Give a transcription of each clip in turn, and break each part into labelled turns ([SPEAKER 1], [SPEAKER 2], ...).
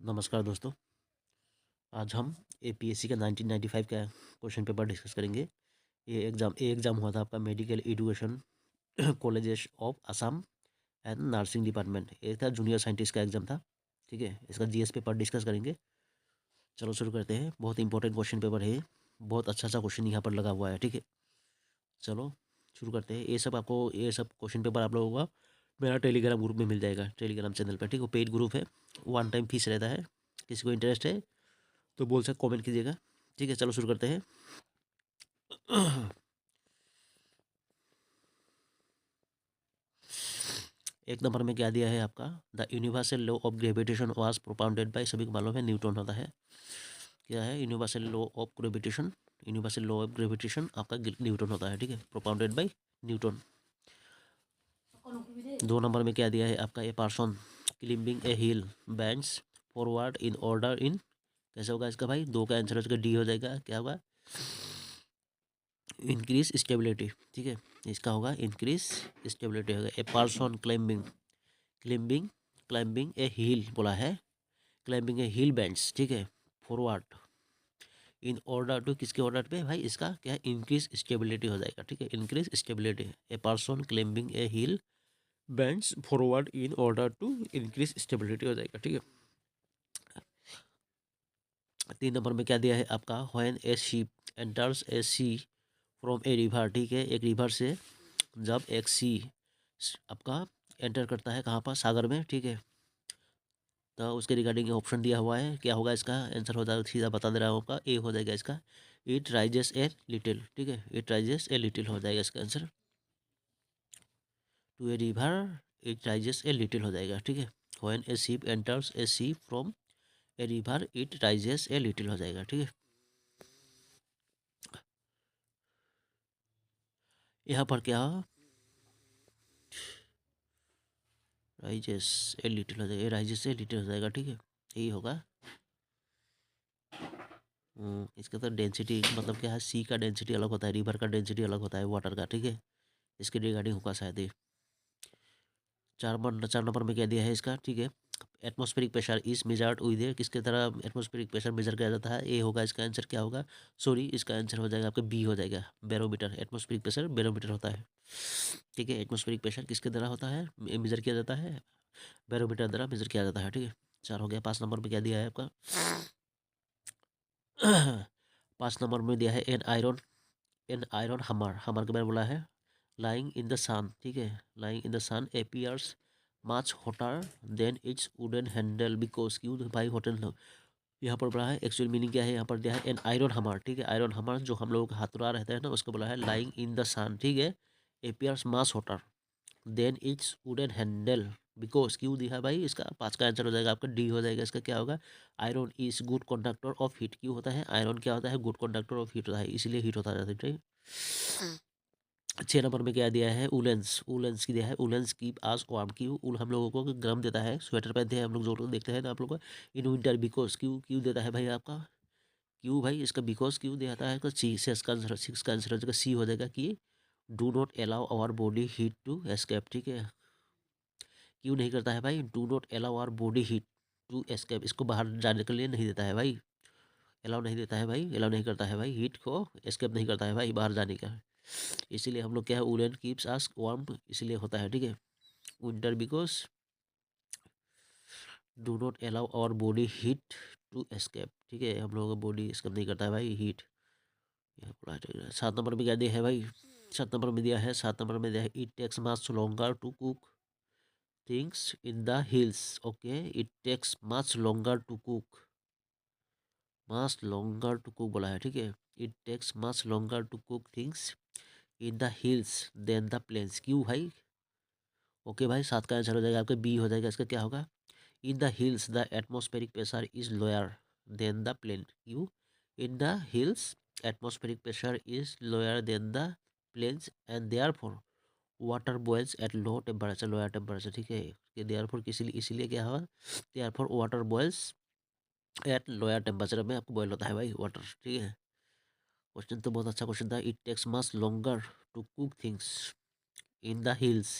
[SPEAKER 1] नमस्कार दोस्तों। आज हम एपीएससी का 1995 का क्वेश्चन पेपर डिस्कस करेंगे। ये एग्ज़ाम हुआ था आपका medical education colleges of Assam and nursing department. ये था जूनियर साइंटिस्ट का एग्ज़ाम था। ठीक है, इसका जीएस पेपर डिस्कस करेंगे। चलो शुरू करते हैं। बहुत इंपॉर्टेंट क्वेश्चन पेपर है। बहुत अच्छा क्वेश्चन यहाँ पर लगा हुआ है। ठीक है, चलो शुरू करते हैं। ये सब क्वेश्चन पेपर आप लोगों का मेरा टेलीग्राम ग्रुप में मिल जाएगा, टेलीग्राम चैनल पर। ठीक है, पेड ग्रुप है, वन टाइम फीस रहता है। किसी को इंटरेस्ट है तो बोल सकते, कमेंट कीजिएगा। ठीक है, चलो शुरू करते हैं। एक नंबर में क्या दिया है आपका? The universal law of gravitation was propounded by, सभी को मालूम है, न्यूटन होता है। क्या है universal law of gravitation? Universal law of gravitation आपका न्यूटन होता है। ठीक है, प्रोपाउंडेड बाय न्यूटन। दो नंबर में क्या दिया है आपका? A person climbing a hill bends forward in order in, कैसे होगा इसका भाई? दो का आंसर हो जाएगा डी हो जाएगा। क्या होगा? Increase stability. ठीक है, इसका होगा इंक्रीज स्टेबिलिटी होगा। A person climbing climbing climbing a hill बोला है, क्लाइंबिंग ए हिल बैंड्स। ठीक है, फॉरवर्ड इन ऑर्डर टू, किसके ऑर्डर पे भाई? इसका क्या है? इंक्रीज स्टेबिलिटी हो जाएगा। ठीक है, increase stability. A person climbing a hill bends forward in order to increase stability हो जाएगा। ठीक है, तीन नंबर में क्या दिया है आपका? When a ship enters a sea from a river. ठीक है, एक रिवर से जब एक सी आपका एंटर करता है, कहाँ पर? सागर में। ठीक है, तो उसके रिगार्डिंग ऑप्शन दिया हुआ है। क्या होगा इसका आंसर? हो जाएगा, सीधा बता दे रहा हूँ, का ए हो जाएगा इसका। It rises a little. ठीक है, इट राइजेस ए लिटिल हो जाएगा इसका answer. To a river it rises a little हो जाएगा। ठीक है, when a ship enters a sea from a river it rises a little हो जाएगा। ठीक है, यहाँ पर क्या? राइजेस ए लिटिल हो जाएगा, राइजेस ए लिटिल हो जाएगा। ठीक है, यही होगा। इसका तो डेंसिटी मतलब क्या है? सी का डेंसिटी अलग होता है, रिवर का डेंसिटी अलग होता है वाटर का। ठीक है, इसके रिगार्डिंग होगा शायद ये। चार नंबर में क्या दिया है इसका? ठीक है, atmospheric pressure is measured with, किसके तरह एटमॉस्फेरिक प्रेशर मेजर किया जाता है? ए होगा इसका आंसर। क्या होगा? सॉरी, इसका आंसर हो जाएगा आपका बी हो जाएगा, बैरोमीटर। एटमॉस्फेरिक प्रेशर बैरोमीटर होता है। ठीक है, एटमॉस्फेरिक प्रेशर किसके द्वारा होता है, मेजर किया जाता है? बैरोमीटर द्वारा मेजर किया जाता है। ठीक है, चार हो गया। पाँच नंबर में क्या दिया है आपका? पाँच नंबर में दिया है एन आयरन हमर। हमर के बारे में बोला है लाइंग इन द सन। ठीक है, lying in the sun appears much hotter than its wooden handle because, क्यों भाई होटल? यहाँ पर बोला है एक्चुअल मीनिंग क्या है? यहाँ पर दिया है एन आयरन हमर। ठीक है, आयरन हमर जो हम लोगों का हथौड़ा रहता है ना, उसको बोला है लाइंग इन द सन। ठीक है, appears much hotter than its wooden handle because, क्यों दिया है भाई? इसका पाँच का आंसर हो जाएगा आपका डी हो जाएगा। इसका क्या होगा? Iron is good conductor of heat. क्यों होता है आयरन? क्या होता है? गुड कंडक्टर ऑफ हीट होता है, इसलिए हीट होता रहता है। ठीक है, छः नंबर में क्या दिया है? उलेंस। उलेंस की दिया है उलेंस कीप आस वार्म। क्यों? उल हम लोगों को गर्म देता है, स्वेटर पहनते हैं हम लोग, जो लोग देखते हैं ना आप लोग को इन विंटर। बिकॉज, क्यों क्यों देता है भाई आपका? क्यों भाई? इसका बिकॉज क्यों दिया है? सी से इसका आंसर, सिक्स का आंसर हो जाएगा सी हो जाएगा कि do not allow our body heat to escape. ठीक है, क्यों नहीं करता है भाई? Do not allow our body heat to escape, इसको बाहर जाने के लिए नहीं देता है भाई, अलाउ नहीं देता है भाई, अलाउ नहीं करता है भाई, हीट को एस्केप नहीं करता है भाई बाहर जाने का। इसीलिए हम लोग क्या है, वुलन कीप्स अस वार्म, इसलिए होता है। ठीक है, winter because do not allow our body heat to escape. ठीक है, हम लोगों का बॉडी एस्केप नहीं करता है भाई हीट। सात नंबर में क्या दिया है भाई? सात नंबर में दिया है it takes much longer to cook things in the hills. Okay, it takes much longer to cook, much longer to cook बोला है। ठीक है, it takes much longer to cook things in the hills than the plains. क्यों भाई? Okay भाई, सात का answer हो जाएगा आपका बी हो जाएगा। इसका क्या होगा? In the hills the atmospheric pressure is lower than the plain. क्यों? In the hills atmospheric pressure is lower than the plains and therefore water boils at low temperature, lower temperature. ठीक है, कि therefore इसीलिए क्या होगा? Therefore water boils at lower temperature में आपको boil होता है भाई वाटर। ठीक है, क्वेश्चन तो बहुत अच्छा क्वेश्चन था। It takes much longer to cook things in the hills,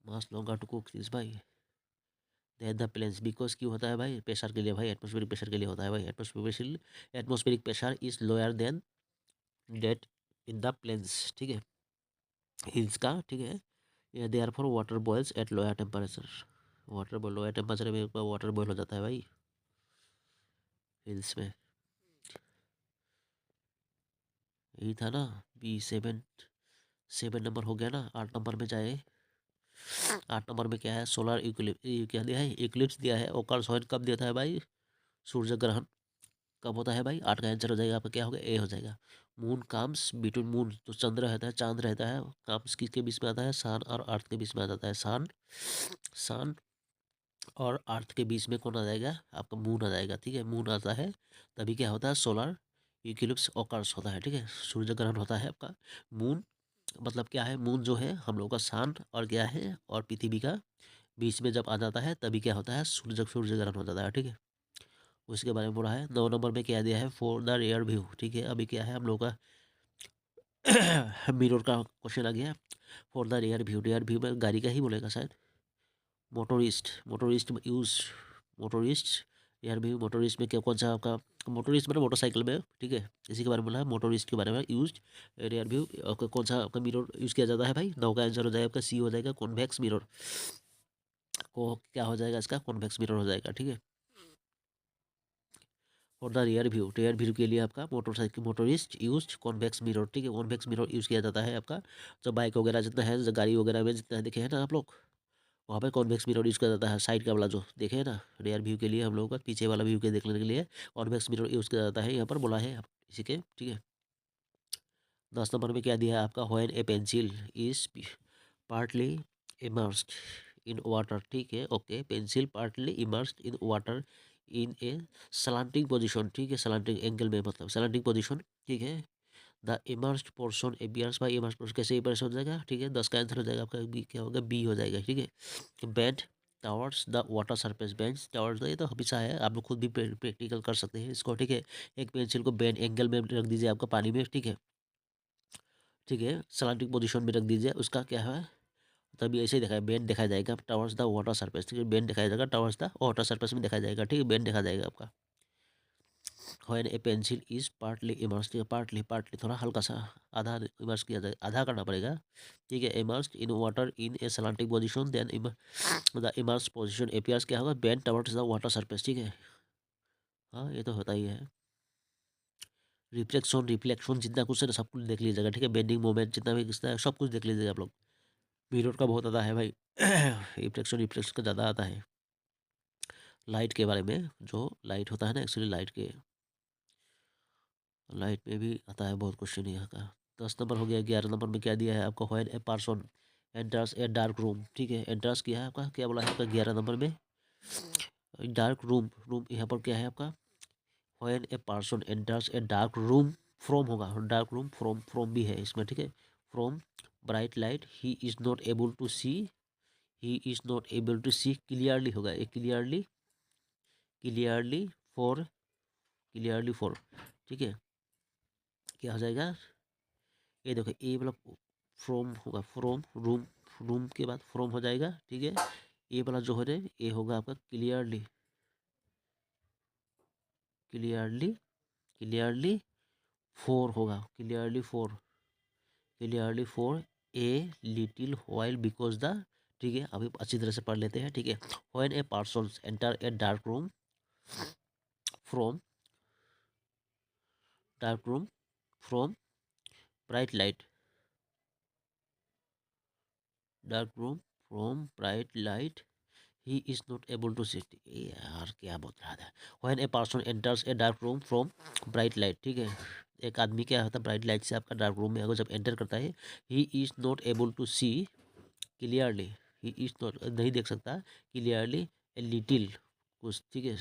[SPEAKER 1] much longer to cook things भाई। देन द प्लेन्स, बिकॉज क्यों होता है भाई, प्रेशर के लिए भाई, एटमॉस्फेरिक प्रेशर के लिए होता है भाई। Atmospheric pressure is lower than that in the plains, ठीक है, हिल्स का, ठीक है। Therefore water boils at lower temperature, water boil lower temperature में वाटर बॉयल हो जाता है भाई हिल्स में। यही था ना। बी सेवन, 7 नंबर हो गया ना। 8 नंबर में जाए। 8 नंबर में क्या है, सोलर इक्लिप्स, क्या दिया है, इक्लिप्स दिया है। ओकर्स व्हेन कब देता है भाई, सूर्य ग्रहण कब होता है भाई। 8 का आंसर हो जाएगा आपका, क्या होगा, ए हो जाएगा। मून काम्स बिटवीन, मून तो चंद्र रहता है, चांद रहता है। काम्स किसके बीच में आता है, सन और अर्थ के बीच में आ जाता है। सन और अर्थ के बीच में कौन आ जाएगा, आपका मून आ जाएगा, ठीक है। मून आता है तभी क्या होता है, सोलर इक्लिप्स ऑकर्स होता है, ठीक है। सूर्य ग्रहण होता है आपका। मून मतलब क्या है, मून जो है हम लोग का सन और क्या है, और पृथ्वी का बीच में जब आ जाता है तभी क्या होता है, सूर्य ग्रहण हो जाता है, ठीक है। उसके बारे में बोला है। 9 नंबर में क्या दिया है, फॉर द रियर व्यू, ठीक है। अभी क्या है हम लोग का मिरर का क्वेश्चन आ गया। फॉर द रियर व्यू में गाड़ी का ही बोलेगा शायद। मोटोरिस्ट यूज, मोटोरिस्ट रियर व्यू, मोटोरिस्ट में क्या, कौन सा आपका, मोटोरिस्ट मतलब मोटरसाइकिल में, ठीक है। इसी के बारे में बोला है, मोटोरिस्ट के बारे में यूज रियर व्यू। कौन सा आपका मिरर यूज किया जाता है भाई। 9 का आंसर हो जाएगा आपका, सी हो जाएगा, कॉन्वेक्स मिरर। को क्या हो जाएगा इसका, कॉन्वेक्स मिरर हो जाएगा, ठीक है। फॉर द रियर व्यू के लिए आपका motorcycle, motorist use convex mirror, ठीक है। कॉन्वेक्स मिरर यूज़ किया जाता है आपका, जो बाइक वगैरह जितना है, जो गाड़ी वगैरह में जितना देखे हैं ना आप लोग, वहाँ पे कॉन्वेक्स मिरर यूज़ किया जाता है। साइड का वाला जो देखे हैं ना, रियर व्यू के लिए हम लोग का पीछे वाला व्यू के देखने के लिए कॉन्वेक्स मिरर यूज़ किया जाता है, यहाँ पर बोला है इसी के, ठीक है। 10 नंबर में क्या दिया है आपका, when a pencil is partly immersed in water, ठीक है। Okay, pencil partly immersed in water in a slanting position, ठीक है। सलांटिंग एंगल में मतलब सलांटिंग पोजिशन, ठीक है। The immersed portion appears by immersed portion, कैसे इमर्स हो जाएगा, ठीक है। 10 का आंसर हो जाएगा आपका, बी क्या होगा, बी हो जाएगा, ठीक है। Bend towards the water surface, bend towards, ये तो हमेशा है, आप लोग खुद भी प्रैक्टिकल कर सकते हैं इसको, ठीक है। एक पेंसिल को बेंड एंगल में रख दीजिए आपका पानी में, ठीक है, ठीक है। सलांटिंग पोजिशन में रख दीजिए, उसका क्या है, तभी ऐसे ही दिखाया, बेंड दिखाया जाएगा टावर्स द वाटर सरफेस, ठीक है। बेंड दिखाया जाएगा टावर्स द वाटर सरफेस में दिखाया जाएगा, ठीक है। बेंड दिखाया जाएगा आपका। When a pencil is partly immerse, partly partly थोड़ा हल्का सा आधा इमर्स किया जाए, आधा करना पड़ेगा, ठीक है। Immerse in water in a slanting position, then the immerse position appears, क्या होगा, bend towards the water surface, ठीक है। हाँ, ये तो होता ही है। रिफ्लेक्शन रिफ्लेक्शन जितना कुछ है ना, सब कुछ देख लीजिएगा, ठीक है। बेंडिंग मोमेंट जितना भी किसका है, सब कुछ देख लीजिएगा आप लोग। मिरर का बहुत आता है भाई रिफ्लेक्शन रिफ्लेक्शन का ज़्यादा आता है। लाइट के बारे में, जो लाइट होता है ना, एक्चुअली लाइट में भी आता है बहुत क्वेश्चन यहाँ का। 10 नंबर हो गया। 11 नंबर में क्या दिया है आपको, when a person enters a dark room, ठीक है। एंटर्स किया है आपका, क्या बोला है आपका 11 नंबर में, डार्क रूम, रूम यहाँ पर क्या है आपका, when a person enters a dark room, from होगा, डार्क रूम फ्रॉम, फ्रॉम भी है इसमें, ठीक है। From bright light he is not able to see, he is not able to see clearly होगा, a clearly, clearly for, clearly for, ठीक है। क्या हो जाएगा, ये देखो, ए मतलब फ्रॉम होगा, फ्रॉम रूम, रूम के बाद फ्रॉम हो जाएगा, ठीक है। ये वाला जो है ये होगा आपका क्लियरली, क्लियरली, क्लियरली फोर होगा, clearly four, clearly four a little while because the, ठीक है। अभी अच्छी तरह से पढ़ लेते हैं, ठीक है। When a person enter a dark room from, dark room from bright light, dark room from bright light he is not able to sit, यार क्या बोल रहा था। When a person enters a dark room from bright light, ठीक है। एक आदमी क्या होता है, ब्राइट लाइट से आपका डार्क रूम में अगर जब एंटर करता है, he is not able to see clearly, he is not नहीं देख सकता क्लियरली, ए लिटिल कुछ, ठीक है,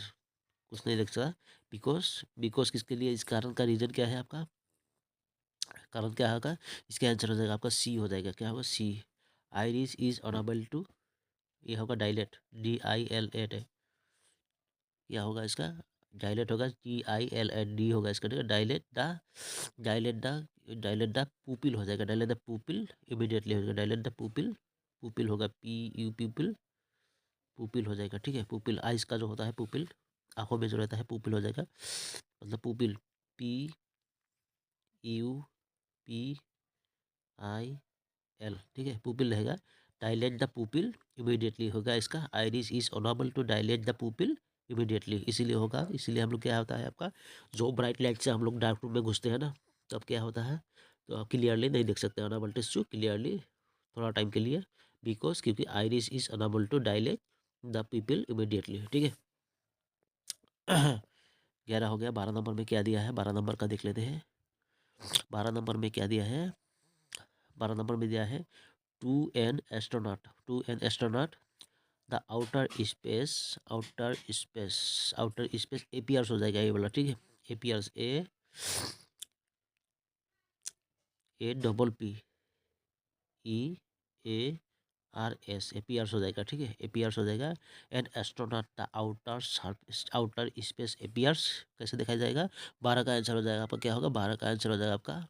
[SPEAKER 1] कुछ नहीं देख सकता। बिकॉज, बिकॉज किसके लिए, इस कारण का रीजन क्या है आपका, कारण क्या होगा, इसका आंसर हो जाएगा आपका सी हो जाएगा, क्या होगा, सी। आइरिस इज अनएबल टू, ये होगा डायलेट, DILAT है, क्या होगा इसका, डायलेट होगा, DILAT होगा इसका, ठीक है। Dilate the, dilate the, dilate the pupil हो जाएगा, डायलेट द पुपिल इमीडिएटली हो जाएगा, डायलेट द पुपिल, पुपिल होगा PU, पुपिल, पुपिल हो जाएगा, ठीक है। पुपिल आइस का जो होता है पुपिल, आंखों में जो रहता है पुपिल हो जाएगा, मतलब पुपिल PUPIL, ठीक है, पुपिल रहेगा। डायलेट द पुपिल इमीडिएटली होगा इसका, iris is unable to dilate the pupil immediately, इसीलिए होगा। इसीलिए हम लोग क्या होता है आपका, जो ब्राइट लाइट से हम लोग डार्क रूम में घुसते हैं ना, तब क्या होता है, तो आप क्लियरली नहीं देख सकते, अनेबल टू क्लियरली थोड़ा टाइम के लिए, बिकॉज क्योंकि iris is unable to dilate the pupil immediately, ठीक है। 11 हो गया। 12 नंबर में क्या दिया है, 12 नंबर का देख लेते हैं। 12 नंबर में क्या दिया है, 12 नंबर में दिया है to an astronaut the outer space appears हो जाएगा ये वाला, ठीक है। एपीआर्स APPEARS एपीआर्स हो जाएगा, ठीक है, एपीआर्स हो जाएगा। An astronaut the outer space appears कैसे दिखाया जाएगा, 12 का आंसर हो जाएगा आपका, क्या होगा, 12 का आंसर हो जाएगा आपका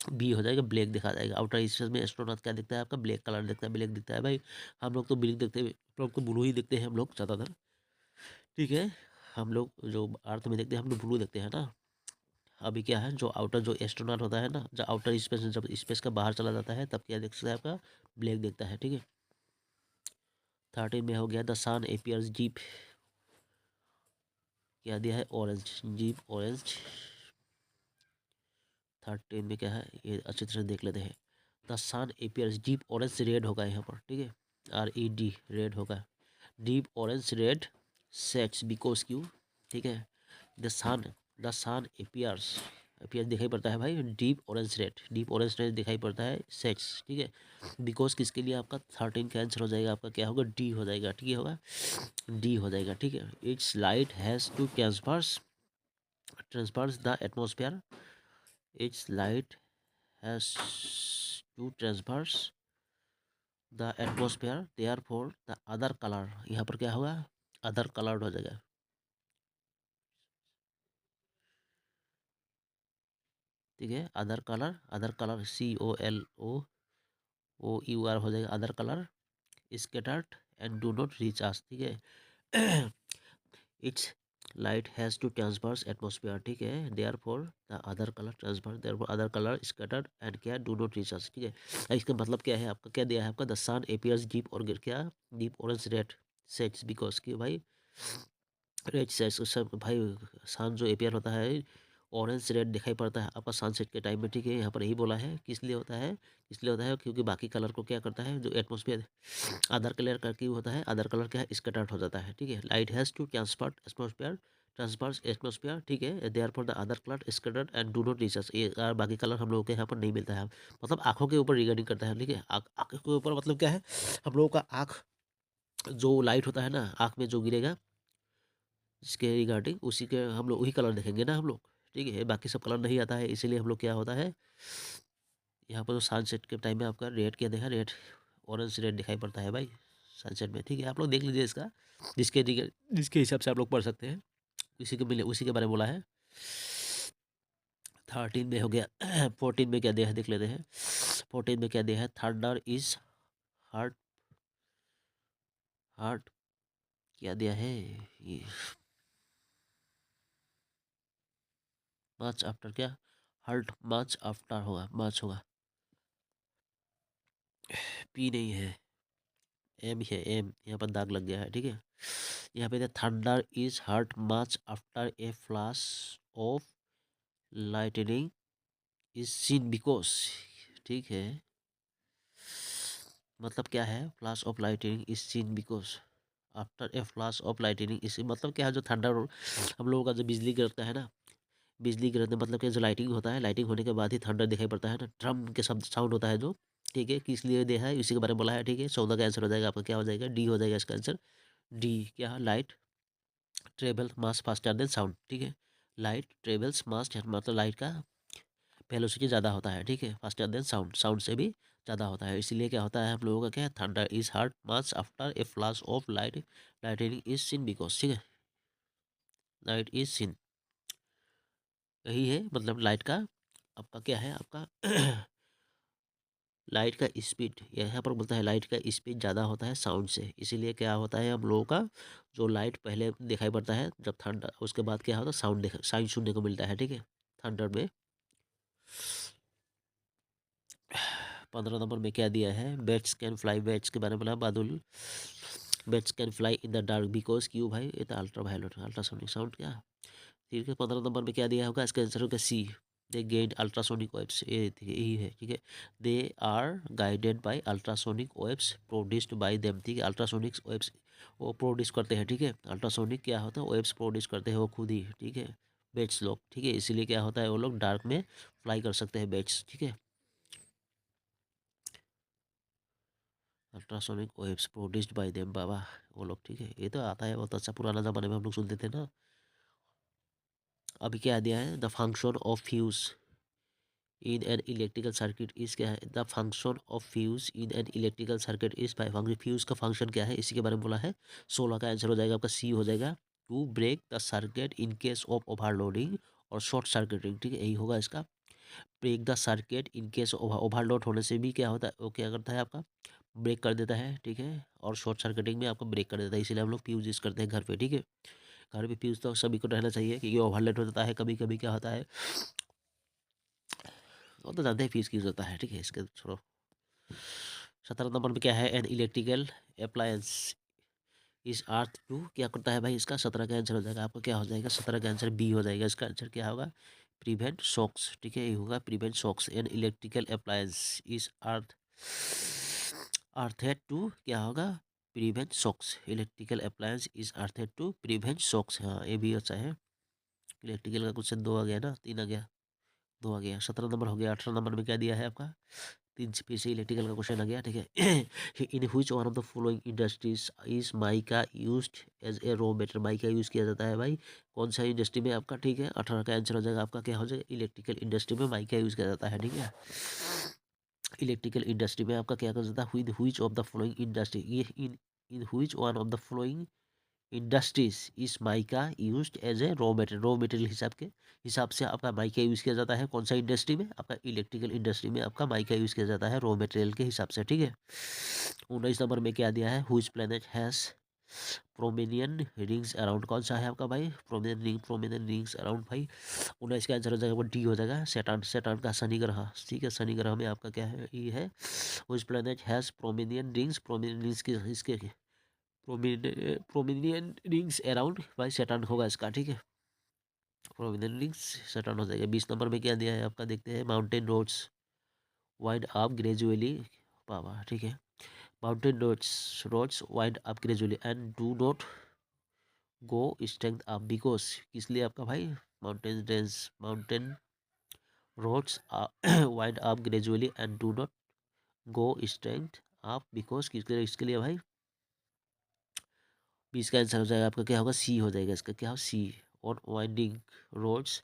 [SPEAKER 1] बी हो जाएगा, ब्लैक दिखा जाएगा। आउटर स्पेस में एस्ट्रोनॉट क्या दिखता है आपका, ब्लैक कलर दिखता है, ब्लैक दिखता है भाई। हम लोग तो ब्लैक देखते हैं, हम लोग तो ब्लू ही देखते हैं हम लोग ज़्यादातर, ठीक है। हम लोग जो अर्थ में देखते हैं हम लोग ब्लू देखते हैं ना। अभी क्या है, जो आउटर जो एस्ट्रोनॉट होता है ना, जो आउटर स्पेस जब स्पेस का बाहर चला जाता है तब क्या देख सकता है आपका, ब्लैक देखता है, ठीक है। 13 में हो गया द सन एपियर्स जीप, क्या दिया है, ऑरेंज, जीप ऑरेंज। 13 में क्या है ये अच्छी तरह से देख लेते हैं। The sun appears deep orange, red होगा यहाँ पर, ठीक है, RED रेड होगा, deep orange red sets because क्यों, ठीक है। द सन एपियर्स, एपियर्स दिखाई पड़ता है भाई, डीप ऑरेंज रेड दिखाई पड़ता है, सेट्स, ठीक है। बिकॉज किसके लिए आपका 13 का आंसर हो जाएगा आपका, क्या होगा, डी हो जाएगा, ठीक है, होगा डी हो जाएगा, ठीक है। Its light has to traverse the atmosphere, its light has to traverse the atmosphere, therefore the other colour, यहाँ पर क्या होगा, अदर कलर्ड हो जाएगा, ठीक है। अदर कलर COLOUR हो जाएगा, other colour scattered and do not reach us, ठीक है। Its light has to traverse atmosphere, ठीक है, therefore the other colour transfer, therefore other colour scattered and क्या, डू नॉट रीच अस, ठीक है। इसका मतलब क्या है आपका, क्या दिया है आपका, द सन अपीयर्स डीप और क्या, deep orange red sets because कि भाई रेड सेट्स उस सब भाई, सन जो अपीयर होता है ऑरेंज रेड दिखाई पड़ता है आपका सनसेट के टाइम में, ठीक है। यहाँ पर यही बोला है किस लिए होता है, इसलिए होता है क्योंकि बाकी कलर को क्या करता है, जो एटमोसफियर अदर कलर का क्यों होता है, अदर कलर क्या है, स्कैटर्ड हो जाता है, ठीक है। Light has to transfers atmosphere, ठीक है, therefore the other colour scattered and do not reach us, ये बाकी कलर हम लोगों के यहाँ पर नहीं मिलता है, मतलब आँखों के ऊपर रिगार्डिंग करता है, ठीक है। आँखों के ऊपर मतलब क्या है, हम लोगों का आँख जो लाइट होता है ना, आँख में जो गिरेगा इसके रिगार्डिंग उसी के हम लोग वही कलर देखेंगे ना हम लोग, ठीक है। बाकी सब कलर नहीं आता है, इसीलिए हम लोग क्या होता है, यहाँ पर तो सनसेट के टाइम में आपका रेड क्या देखा, रेड ऑरेंज रेड दिखाई पड़ता है भाई सनसेट में, ठीक है। आप लोग देख लीजिए इसका, जिसके हिसाब से आप लोग पढ़ सकते हैं, उसी के मिले उसी के बारे में बोला है। 13 में हो गया। 14 में क्या दिया है देख लेते हैं। 14 में क्या दिया है, थंडर इज हार्ट, हार्ट क्या दिया है ये, मार्च आफ्टर क्या, हार्ट मार्च आफ्टर होगा, मार्च होगा, पी नहीं है, एम है, एम यहाँ पर दाग लग गया है, ठीक है। यहाँ पे thunder is heard much after a flash of lightning is seen because, ठीक है। मतलब क्या है, flash of lightning is seen because after a flash of lightning is, मतलब क्या है, जो थंडर हम लोगों का जो बिजली गिरता है ना, बिजली गिरने मतलब क्या, जो लाइटिंग होता है, लाइटिंग होने के बाद ही थंडर दिखाई पड़ता है ना, ड्रम के शब्द साउंड होता है जो, ठीक है, किस लिए दिया है इसी के बारे में बोला है, ठीक है। 14 का आंसर हो जाएगा आपका, क्या हो जाएगा, डी हो जाएगा इसका आंसर, डी क्या, लाइट ट्रेवल मास फास्टर देन साउंड, ठीक है। लाइट ट्रेवल्स मास मतलब लाइट का वेलोसिटी ज़्यादा होता है, ठीक है, फास्टर देन साउंड, साउंड से भी ज़्यादा होता है, इसीलिए क्या होता है हम लोगों का, क्या है, thunder is heart mass after a flash of light, lightning is seen because, ठीक है, लाइट इज सीन, यही है मतलब लाइट का आपका क्या है आपका लाइट का स्पीड, यहाँ पर बोलता है लाइट का स्पीड ज़्यादा होता है साउंड से, इसीलिए क्या होता है हम लोगों का जो लाइट पहले दिखाई पड़ता है जब थंडर, उसके बाद क्या होता है साउंड सुनने को मिलता है, ठीक है, थंडर में। 15 नंबर में क्या दिया है, बैट्स कैन फ्लाई, बैट्स के बारे में बोला बादल, bats can fly in the dark because, क्यों भाई, ये तो अल्ट्रा वायलेट अल्ट्रासोनिक साउंड क्या, ठीक है। 15 नंबर में क्या दिया होगा, इसका आंसर होगा C, they get ultrasonic waves, ये यही है, ठीक है। They are guided by ultrasonic waves produced by them, ठीक है। अल्ट्रासोनिक वेव्स वो प्रोड्यूस करते हैं, ठीक है। अल्ट्रासोनिक क्या होता है, वेव्स प्रोड्यूस करते हैं वो खुद ही, ठीक है, बेट्स लोग, ठीक है। इसीलिए क्या होता है वो लोग डार्क में फ्लाई कर सकते हैं बेट्स, ठीक है। Ultrasonic waves produced by them, बाबा वो लोग, ठीक है। ये तो आता है बहुत अच्छा, पुराना ज़माने में हम लोग सुनते थे ना। अभी क्या दिया है, the function of fuse in an electrical circuit is, क्या है, the function of fuse in an electrical circuit is by function, fuse का फंक्शन क्या है इसी के बारे में बोला है। 16 का आंसर हो जाएगा आपका सी हो जाएगा, to break the circuit in case of overloading और शॉर्ट सर्किटिंग, ठीक है, यही होगा इसका। Break the circuit in case overload होने से भी क्या होता है, वो क्या करता है आपका ब्रेक कर देता है, ठीक है, और शॉर्ट सर्किटिंग में आपको ब्रेक कर देता है, इसीलिए हम लोग फ्यूज यूज करते हैं घर पे, ठीक है। घर पे फ्यूज तो सभी को रहना चाहिए, क्योंकि ओवरलोड हो जाता है कभी कभी, क्या होता है वो तो जानते हैं फ्यूज यूज होता है, ठीक है, इसके छोड़ो। 17 नंबर में क्या है, N electrical appliance is earth to, क्या करता है भाई, इसका 17 का आंसर हो जाएगा आपका, क्या हो जाएगा, 17 का आंसर बी हो जाएगा, इसका आंसर क्या होगा, प्रिवेंट शॉक्स, ठीक है, ये होगा prevent shocks. An electrical appliance is earth earthed to, क्या होगा, prevent shocks, electrical appliance is earthed to prevent shocks, हाँ ये भी अच्छा है। इलेक्ट्रिकल का क्वेश्चन 2 आ गया ना, 3 आ गया, 2 आ गया, 17 नंबर हो गया। 18 नंबर में क्या दिया है आपका, 3 से फिर से इलेक्ट्रिकल का क्वेश्चन आ गया, ठीक है। In which one of the following industries is mica used as a raw material, mica use किया जाता है भाई, कौन सा इंडस्ट्री में आपका, ठीक है। 18 का आंसर हो जाएगा आपका, क्या हो जाएगा, इलेक्ट्रिकल इंडस्ट्री में माइका यूज किया जाता है, ठीक है। इलेक्ट्रिकल इंडस्ट्री में आपका क्या कर जाता है, with which of the following industry, ये in which one of the following industries is mica used as a raw material हिसाब से आपका माइका यूज़ किया जाता है, कौन सा इंडस्ट्री में, आपका इलेक्ट्रिकल इंडस्ट्री में आपका माइका यूज़ किया जाता है रॉ मटेरियल के हिसाब से, ठीक है। 19 नंबर में क्या दिया है, हुईज प्लेनेट हैज़ प्रोमिनियन रिंग्स अराउंड, कौन सा है आपका भाई, प्रोमिनियन रिंग्स अराउंड भाई। 19 का आंसर हो जाएगा वो डी हो जाएगा, सेटान, सेटान का शनि ग्रह, ठीक है। शनि ग्रह में आपका क्या है, ये है हुईज प्लेनेट हैज़ प्रोमिनियन रिंग्स की इसके प्रोमिनियंट रिंग्स अराउंड भाई, सेटन होगा इसका, ठीक है। प्रोमिनियंट रिंग्स सेटन हो जाएगा। 20 नंबर में क्या दिया है आपका, देखते हैं, mountain roads wide up gradually, बाबा, ठीक है। Mountain roads wide up gradually and do not go strength up because, किस लिए आपका भाई, mountain roads wide up gradually and do not go strength up because, इसके लिए भाई। 20 का आंसर हो जाएगा आपका, क्या होगा, सी हो जाएगा इसका, क्या हो, C. On winding roads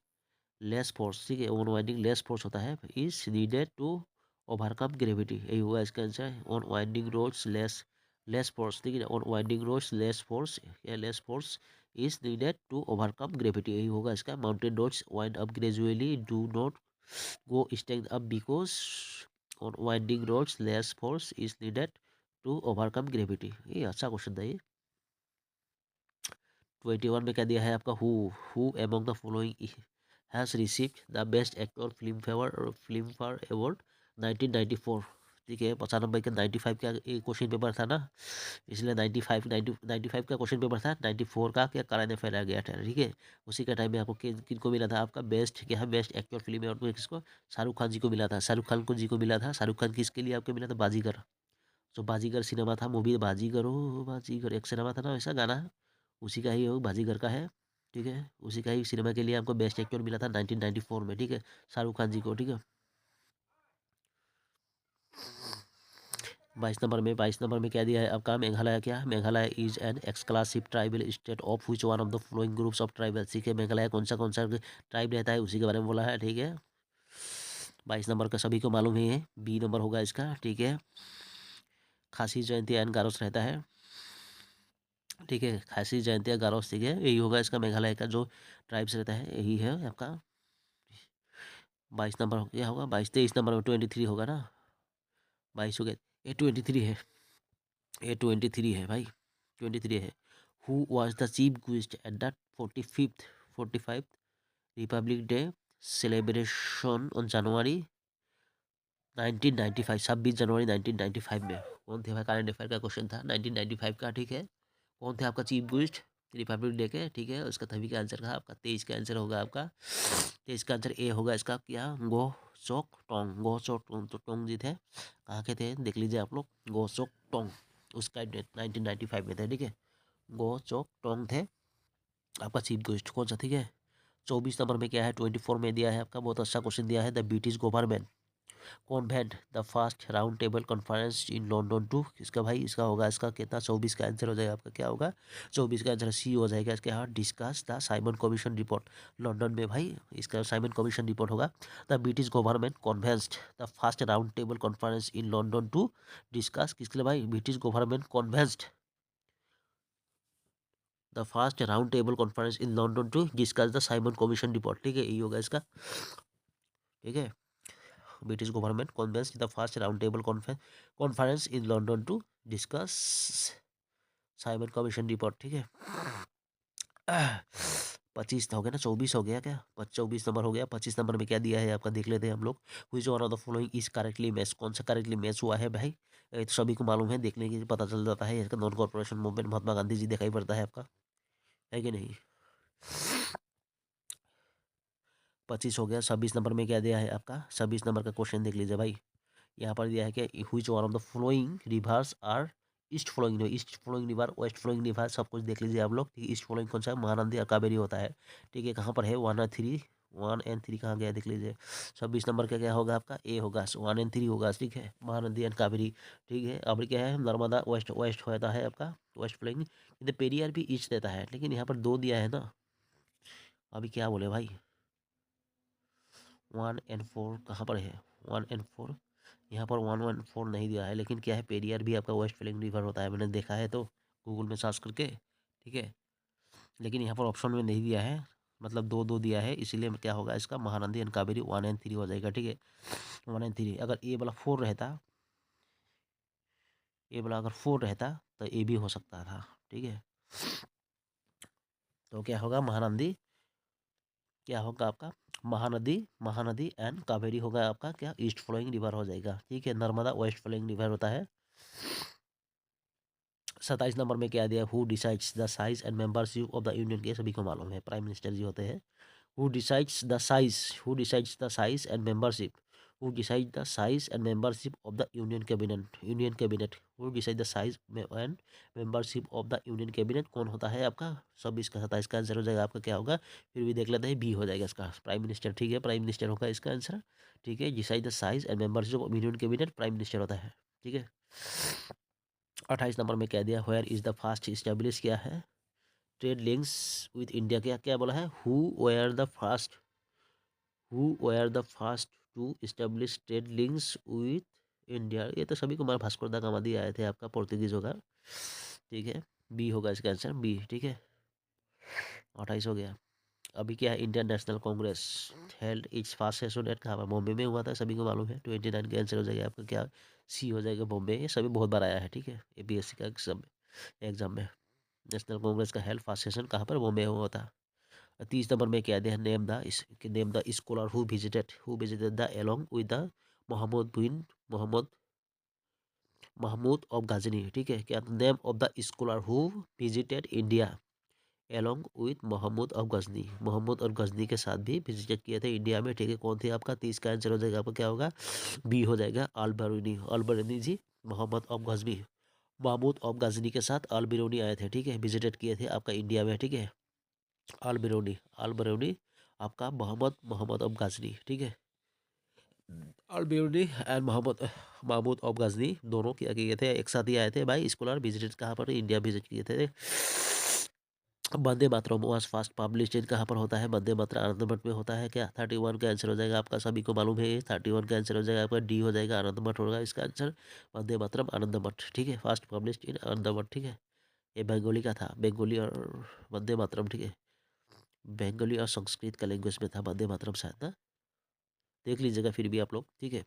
[SPEAKER 1] less force, ठीक है, ऑन वाइंडिंग लेस फोर्स होता है, is needed to overcome gravity, यही होगा इसका answer. On winding roads less less force, ठीक है, on winding roads less force is needed to overcome gravity, यही होगा इसका। Mountain roads wind up gradually do not go strength up because on winding roads less force is needed to overcome gravity, ये अच्छा question था ये। 21 में क्या दिया है आपका, who among the following has received the best actor film fair award 1994, ठीक है। 95 का 95 का क्वेश्चन पेपर था ना, इसलिए 95 का क्वेश्चन पेपर था, 94 का क्या करंट अफेयर आ गया था, ठीक है। उसी का टाइम में आपको किनको मिला था आपका बेस्ट, क्या है, बेस्ट एक्टर फिल्म अवार्ड में किसको, शाहरुख खान जी को मिला था, शाहरुख खान को जी को मिला था। शाहरुख खान किसके लिए आपको मिला था, बाजीगर, जो बाजीगर सिनेमा था, मूवी बाजीगर हो बाजीगर, एक सिनेमा था ना ऐसा गाना, उसी का ही हो, बाजीगर का है, ठीक है। उसी का ही सिनेमा के लिए हमको बेस्ट एक्टर मिला था 1994 में, ठीक है, शाहरुख खान जी को, ठीक है। 22 नंबर में क्या दिया है आपका, मेघालय, क्या, Meghalaya is an exclusive tribal state of which one of the following groups of tribal, ठीक है। मेघालय कौन सा ट्राइब रहता है उसी के बारे में बोला है, ठीक है। 22 नंबर का सभी को मालूम ही है, बी नंबर होगा इसका, ठीक है। खासी जयंती एंड गारोस रहता है, ठीक है, खासी जयंतिया गारोस, ठीक है, यही होगा इसका, मेघालय का जो ट्राइब्स रहता है यही है आपका। 22 नंबर क्या होगा, 22 23 नंबर में 23 होगा ना, 22 हो गए। A23 है, A23 है भाई, 23 है। Who was the chief guest at the 45th Republic day celebration on January 1995, 26 जनवरी 1995 में कौन थे भाई? करंट अफेयर का क्वेश्चन था 1995 का, ठीक है। कौन थे आपका चीफ गेस्ट रिपब्लिक डे के, ठीक है। उसका तभी का आंसर था आपका 23 का आंसर होगा आपका 23 का आंसर ए होगा इसका। क्या? गो चोक टोंग, गो चोक टोंग, तो टोंग जी थे, कहाँ के थे देख लीजिए आप लोग, गो चोक टोंग उसका 1995 में थे, ठीक है। गो चोक टोंग थे आपका चीफ गेस्ट, कौन सा, ठीक है। 24 नंबर में क्या है, 24 में दिया है आपका, बहुत अच्छा क्वेश्चन दिया है। The British government convened the first round table conference in London to, इसका भाई इसका होगा इसका कितना, 24 का आंसर हो जाएगा आपका, क्या होगा 24 का आंसर सी हो जाएगा इसके। हाँ, discuss the Simon Commission report, London में भाई इसका साइमन कमीशन रिपोर्ट होगा। The British government convened the first round table conference in London to discuss, किसके लिए भाई, British government convened the first round table conference in London to discuss the Simon Commission report, ठीक है, यही होगा इसका, ठीक है। British government convenes the first round table conference in London to discuss Simon Commission report, ठीक है। 25 हो गया ना, 24 हो गया क्या, 24 नंबर हो गया। 25 नंबर में क्या दिया है आपका, देख लेते हैं हम लोग। Which one of the following is correctly match, कौन सा करेक्टली मैच हुआ है भाई, ये तो सभी को मालूम है, देखने की पता चल जाता है। इसका non corporation movement Mahatma Gandhi ji दिखाई पड़ता है आपका, है कि नहीं। 25 हो गया। 26 नंबर में क्या दिया है आपका, 26 नंबर का क्वेश्चन देख लीजिए भाई। यहाँ पर दिया है कि which one of the flowing rivers are east flowing, east flowing river, west flowing river, सब कुछ देख लीजिए आप लोग, ठीक है। ईस्ट फ्लोइंग कौन सा है, महानंदी और कावेरी होता है, ठीक है। कहाँ पर है 1 और 3, 1 एंड 3 कहाँ गया देख लीजिए। 26 नंबर का क्या होगा आपका, ए होगा, 1 एंड 3 होगा, ठीक है, महानंदी एंड कावेरी, ठीक है। अब क्या है, नर्मदा वेस्ट वेस्ट होता है आपका, वेस्ट फ्लोइंग। पेरियार भी ईस्ट देता है, लेकिन यहाँ पर 2 दिया है ना, अभी क्या बोले भाई, 1 एंड 4 कहाँ पर है, 1 एंड 4, यहाँ पर 1 और 4 नहीं दिया है, लेकिन क्या है, पेरियार भी आपका वेस्ट फ्लोइंग रिवर होता है, मैंने देखा है तो गूगल में सर्च करके, ठीक है। लेकिन यहाँ पर ऑप्शन में नहीं दिया है, मतलब 2-2 दिया है, इसीलिए क्या होगा इसका, महानंदी एंड कावेरी 1 एंड 3 हो जाएगा, ठीक है। 1 एंड 3, अगर ए वाला 4 रहता, ए वाला अगर 4 रहता तो ए भी हो सकता था, ठीक है। तो क्या होगा, महानंदी, क्या होगा आपका, महानदी, महानदी एंड कावेरी होगा आपका क्या, ईस्ट फ्लोइंग रिवर हो जाएगा, ठीक है। नर्मदा वेस्ट फ्लोइंग रिवर होता है। 27 नंबर में क्या दिया, who decides the size and membership of the union, के सभी को मालूम है, प्राइम मिनिस्टर जी होते हैं। Who decides the size, who decides the size and membership, who decide the size and membership of the union cabinet, union cabinet, who decide the size and membership of the union cabinet, कौन होता है आपका, 26 का answer हो जाएगा आपका, क्या होगा, फिर भी देख लेते हैं, बी हो जाएगा इसका, प्राइम मिनिस्टर, ठीक है। प्राइम मिनिस्टर होगा इसका आंसर, ठीक है। Decide the size and membership of union cabinet, prime minister होता है, ठीक है। 28 नंबर में क्या दिया, where is the first establish, क्या है, ट्रेड लिंक्स विथ इंडिया, क्या क्या बोला है, who were the first to establish trade links with India, ये तो सभी को मार, भास्कर दा गामादी आए थे आपका, पोर्तुगीज होगा, ठीक है। बी होगा इसका आंसर, बी, ठीक है। 28 हो गया। अभी क्या है, Indian national Congress held it's first session at, कहाँ पर, बॉम्बे में हुआ था, सभी को मालूम है। 29 का आंसर हो जाएगा आपका, क्या, सी हो जाएगा, बॉम्बे। ये सभी बहुत बार आया है, ठीक है, APSC का एग्जाम में। नेशनल कांग्रेस का हेल्थ फर्स्ट सेशन कहाँ पर, बॉम्बे में हुआ था। 30 नंबर में क्या दिया, name the scholar who visited the along with the Muhammad bin Muhammad Mahmud of Ghazni, ठीक है। क्या, name of the scholar who visited India along with Muhammad of Ghazni, Muhammad और गजनी के साथ भी विजिट किए थे इंडिया में, ठीक है। कौन थे आपका, 30 का आंसर हो जाएगा आपका, क्या होगा, बी हो जाएगा, Al Biruni, Al Biruni ji, Mohammad of Ghazni, Mahmud of Ghazni के साथ अल बिरूनी आए थे, ठीक है, विजिटेड किए थे आपका इंडिया में, ठीक है। अल बिरूनी, अल बिरूनी आपका मोहम्मद मोहम्मद ऑफ गजनी, ठीक है। अल बिरूनी एंड मोहम्मद महमूद ऑफ गजनी दोनों क्या किए थे, एक साथ ही आए थे भाई, स्कॉलर विजिटेड कहाँ पर, इंडिया विजिट किए थे। Vande Mataram was first publish in कहाँ पर होता है, वंदे मातरम आनंद मठ में होता है, क्या, 31 का आंसर हो जाएगा आपका, सभी को मालूम है। 31 का आंसर हो जाएगा आपका, डी हो जाएगा, आनंद मठ होगा इसका आंसर, वंदे मातरम आनंद मठ, ठीक है, फर्स्ट पब्लिश इन आनंद मठ, ठीक है। ये बंगाली का था, बंगाली और वंदे मातरम, ठीक है, बंगाली और संस्कृत का लैंग्वेज में था वंदे मातरम शायद ना, देख लीजिएगा फिर भी आप लोग, ठीक है।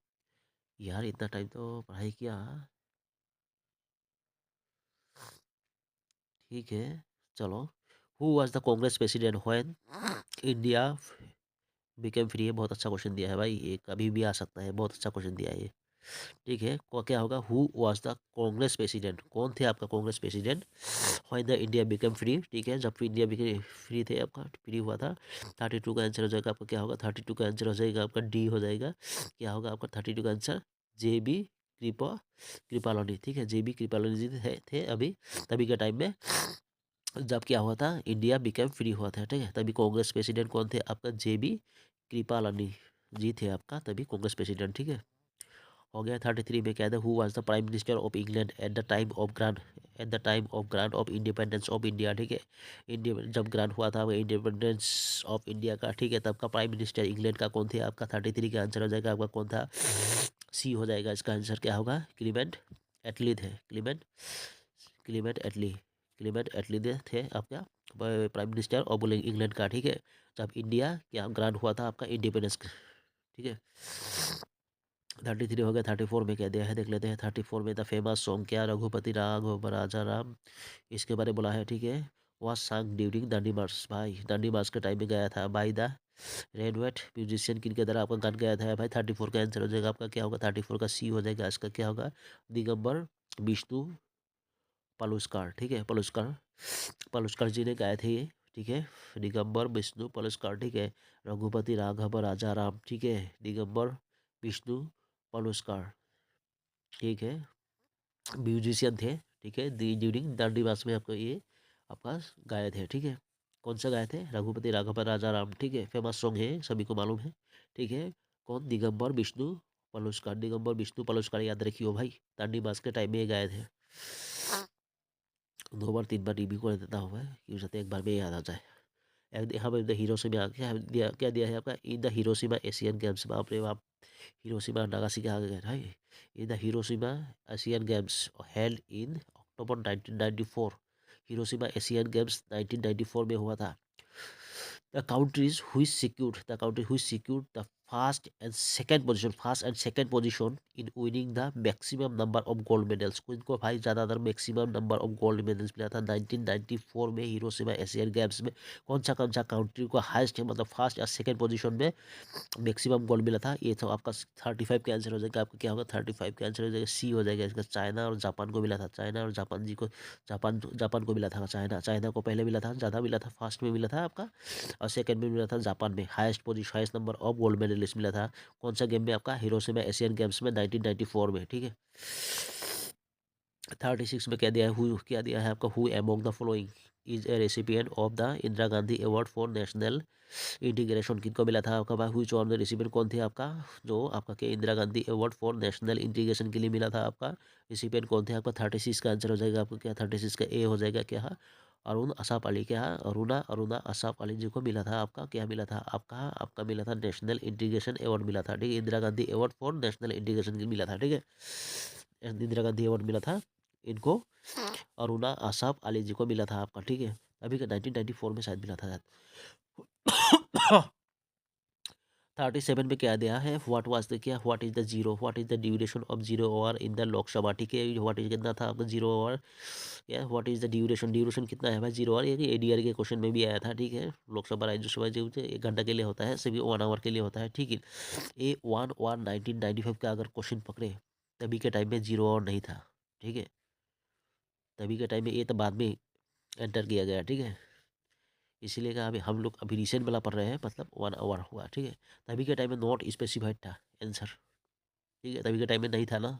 [SPEAKER 1] यार इतना टाइम तो पढ़ाई किया। ठीक है, चलो। Who was the Congress president when India became free? है बहुत अच्छा क्वेश्चन दिया है भाई, ये कभी भी आ सकता है, बहुत अच्छा क्वेश्चन दिया है ये। ठीक है, क्या होगा? Who was the Congress president? कौन थे आपका Congress president when the India become free? ठीक है, जब इंडिया बिके फ्री थे, आपका फ्री हुआ था। 32 का आंसर हो जाएगा आपका, क्या होगा? 32 का आंसर हो जाएगा आपका डी हो जाएगा। क्या होगा आपका 32 का आंसर? जे बी कृपालोनी। ठीक है, जे बी कृपालोनी जी थे अभी तभी के टाइम में, जब क्या हुआ था, इंडिया बिकेम फ्री हुआ था। ठीक है, तभी कांग्रेस प्रेसिडेंट कौन थे आपका? जे बी कृपालानी जी थे आपका तभी कांग्रेस प्रेसिडेंट। ठीक है, हो गया। 33 में क्या था? Who was the prime minister of England at the time of grant, of independence of India? ठीक है, इंडिया जब ग्रांट हुआ था इंडिपेंडेंस ऑफ इंडिया का, ठीक है, तब का प्राइम मिनिस्टर इंग्लैंड का कौन थे आपका? 33 का आंसर हो जाएगा आपका कौन था? सी हो जाएगा इसका आंसर। क्या होगा? क्लीमेंट एटली थे। क्लीमेंट एटली क्लीमेंट एटली थे आपका प्राइम मिनिस्टर ऑफ इंग्लैंड का। ठीक है, जब इंडिया क्या ग्रांट हुआ था आपका इंडिपेंडेंस। ठीक है, 33 हो गया। 34 में क्या दिया है देख लेते हैं। 34 में द फेमस सॉन्ग क्या? रघुपति राघव राजा राम, इसके बारे में बोला है। ठीक है, वह सॉन्ग ड्यूरिंग दांडी मार्च? भाई दांडी मार्च के टाइम में गया था बाई द रेनवेट म्यूजिशियन, किनके द्वारा आपका गान गाया था? भाई 34 का आंसर हो जाएगा आपका, क्या होगा? 34 का सी हो जाएगा इसका। क्या होगा? दिगंबर विष्णु पलुस्कार। ठीक है, पलुस्कर जी ने गाए थे ये। ठीक है, दिगंबर विष्णु पलुस्कर। ठीक है, रघुपति राघव राजा राम। ठीक है, दिगंबर विष्णु पलुस्कर। ठीक है, म्यूजिशियन थे। ठीक है, ड्यूरिंग दांडी मार्च में आपको ये आपका गाए थे। ठीक है, कौन सा गाए थे? रघुपति राघव राजा राम। ठीक है, फेमस सॉन्ग है, सभी को मालूम है। ठीक है, कौन? दिगंबर विष्णु पलुस्कर। दिगंबर विष्णु पलुस्कर याद रखियो भाई, दांडी मार्च के टाइम में ये गाए थे। 2 बार 3 बार रिव्यू कर देता हूँ मैं, क्यों चाहते एक बार में याद आ जाए। यहाँ पर द हिरोशिमा क्या दिया है आपका? In the Hiroshima Asian games. बाप रे बाप, हिरोशिमा नागासाकी आ गए भाई। In the Hiroshima Asian games held in October 1994। Hiroshima Asian games 1994 में हुआ था। The countries which secured the first and second position in winning the maximum number of gold medals। इनको भाई ज़्यादातर maximum number of gold medals मिला था 1994 में Hiroshima Asian games में। कौन सा कंट्री को हाईएस्ट है, मतलब फर्स्ट या सेकंड पोजीशन में मैक्सिमम गोल्ड मिला था? ये तो आपका 35 का आंसर हो जाएगा आपका। क्या होगा? 35 का आंसर हो जाएगा सी हो जाएगा इसका। चाइना और जापान को मिला था। चाइना और जापान जी को, जापान को मिला था। चाइना को पहले मिला था, ज़्यादा मिला था, फर्स्ट में मिला था आपका, और सेकंड में मिला था जापान में। Highest number of gold medalist मिला था कौन सा गेम में आपका? हिरोशिमा एशियन गेम्स में 1994 में। ठीक है, 36 में क्या दिया है? क्या दिया है आपका? Who among the following is A recipient of the Indira Gandhi award for national integration? किनको मिला था आपका भाई? हुई ऑन द रेसिपिएंट कौन थे आपका, जो आपका के Indira Gandhi award for national integration के लिए मिला था आपका? रेसिपिएंट कौन थे आपका? 36 का आंसर हो जाएगा आपका। क्या 36 का ए हो जाएगा? क्या? अरुण असफ अली। क्या? अरुणा असफ अली जी को मिला था आपका। क्या मिला था आपका? आपका मिला था नेशनल इंटीग्रेशन अवार्ड मिला था। ठीक है, Indira Gandhi award for national integration के लिए मिला था। ठीक है, इंदिरा गांधी अवार्ड मिला था इनको, अरुणा असफ अली जी को मिला था आपका। ठीक है, अभी का 1994 में शायद मिला था शायद। 37 में क्या दिया है? What is the zero, what is the duration of zero hour in the Lok Sabha? ठीक है, व्हाट इज कितना था आपका जीरो आवर? या व्हाट इज द ड्यूरेशन कितना है भाई जीरो आवर? ये एडीआर के क्वेश्चन में भी आया था। ठीक है, लोकसभा राज्यसभा जो 1 घंटा के लिए होता है, सभी 1 आवर के लिए होता है। ठीक है, ए 1 आवर 1995 का अगर क्वेश्चन पकड़े, तभी के टाइम में जीरो आवर नहीं था। ठीक है, तभी के टाइम में ये तो बाद में एंटर किया गया। ठीक है, इसीलिए कहा अभी हम लोग अभी रिसेंट वाला पढ़ रहे हैं, मतलब 1 आवर हुआ। ठीक है, तभी के टाइम में नॉट स्पेसिफाइड था आंसर। ठीक है, तभी के टाइम में नहीं था ना।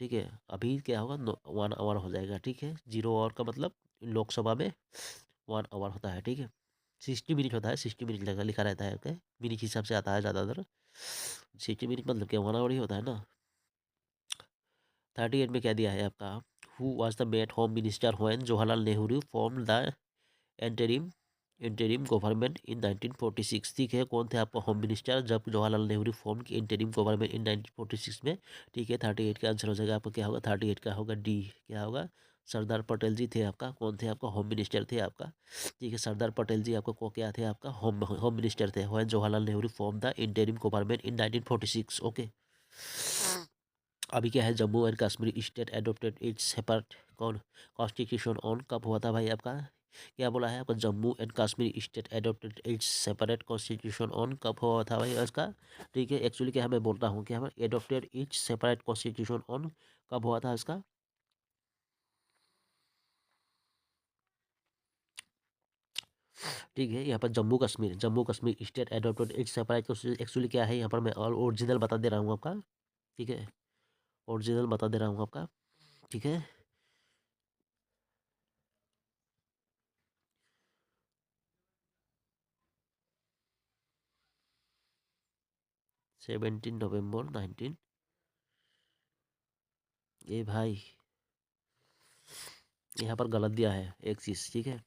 [SPEAKER 1] ठीक है, अभी क्या होगा? 1 आवर हो जाएगा। ठीक है, 0 आवर का मतलब लोकसभा में 1 आवर होता है। ठीक है, 60 मिनट होता है, 60 मिनट लगा लिखा रहता है। ओके, मिनट के हिसाब से आता है ज़्यादातर। 60 मिनट मतलब क्या 1 आवर ही होता है ना। 38 में क्या दिया है आपका? Who was the mate home minister when Jawaharlal Nehru form the interim government in 1946? ठीक है, कौन थे आपका होम मिनिस्टर जब जवाहरलाल नेहरू फॉर्म की इंटरिम गवर्नमेंट इन 1946 में? ठीक है, 38 का आंसर हो जाएगा आपका। क्या होगा? 38 का होगा डी। क्या होगा? सरदार पटेल जी थे आपका। कौन थे आपका? होम मिनिस्टर थे आपका। ठीक है, सरदार पटेल जी आपका को क्या थे आपका? होम मिनिस्टर थे when Jawaharlal Nehru form the interim government in 1946। Okay, अभी क्या है, Jammu and Kashmir state adopted it's separate constitution on, कब हुआ था भाई आपका, क्या बोला है आपका, Jammu and Kashmir state adopted it's separate constitution on, कब हुआ था भाई इसका। ठीक है, एक्चुअली क्या है मैं बोलता हूँ, क्या है adopted it's separate constitution on, कब हुआ था इसका। ठीक है, यहाँ पर Jammu Kashmir state adopted it's separate, actually क्या है यहाँ पर मैं ऑल ओरिजिनल बता दे रहा हूँ आपका। ठीक है, ओरिजिनल बता दे रहा हूँ आपका। ठीक है, 17 नवंबर 19, ये भाई यहाँ पर गलत दिया है एक चीज़। ठीक है,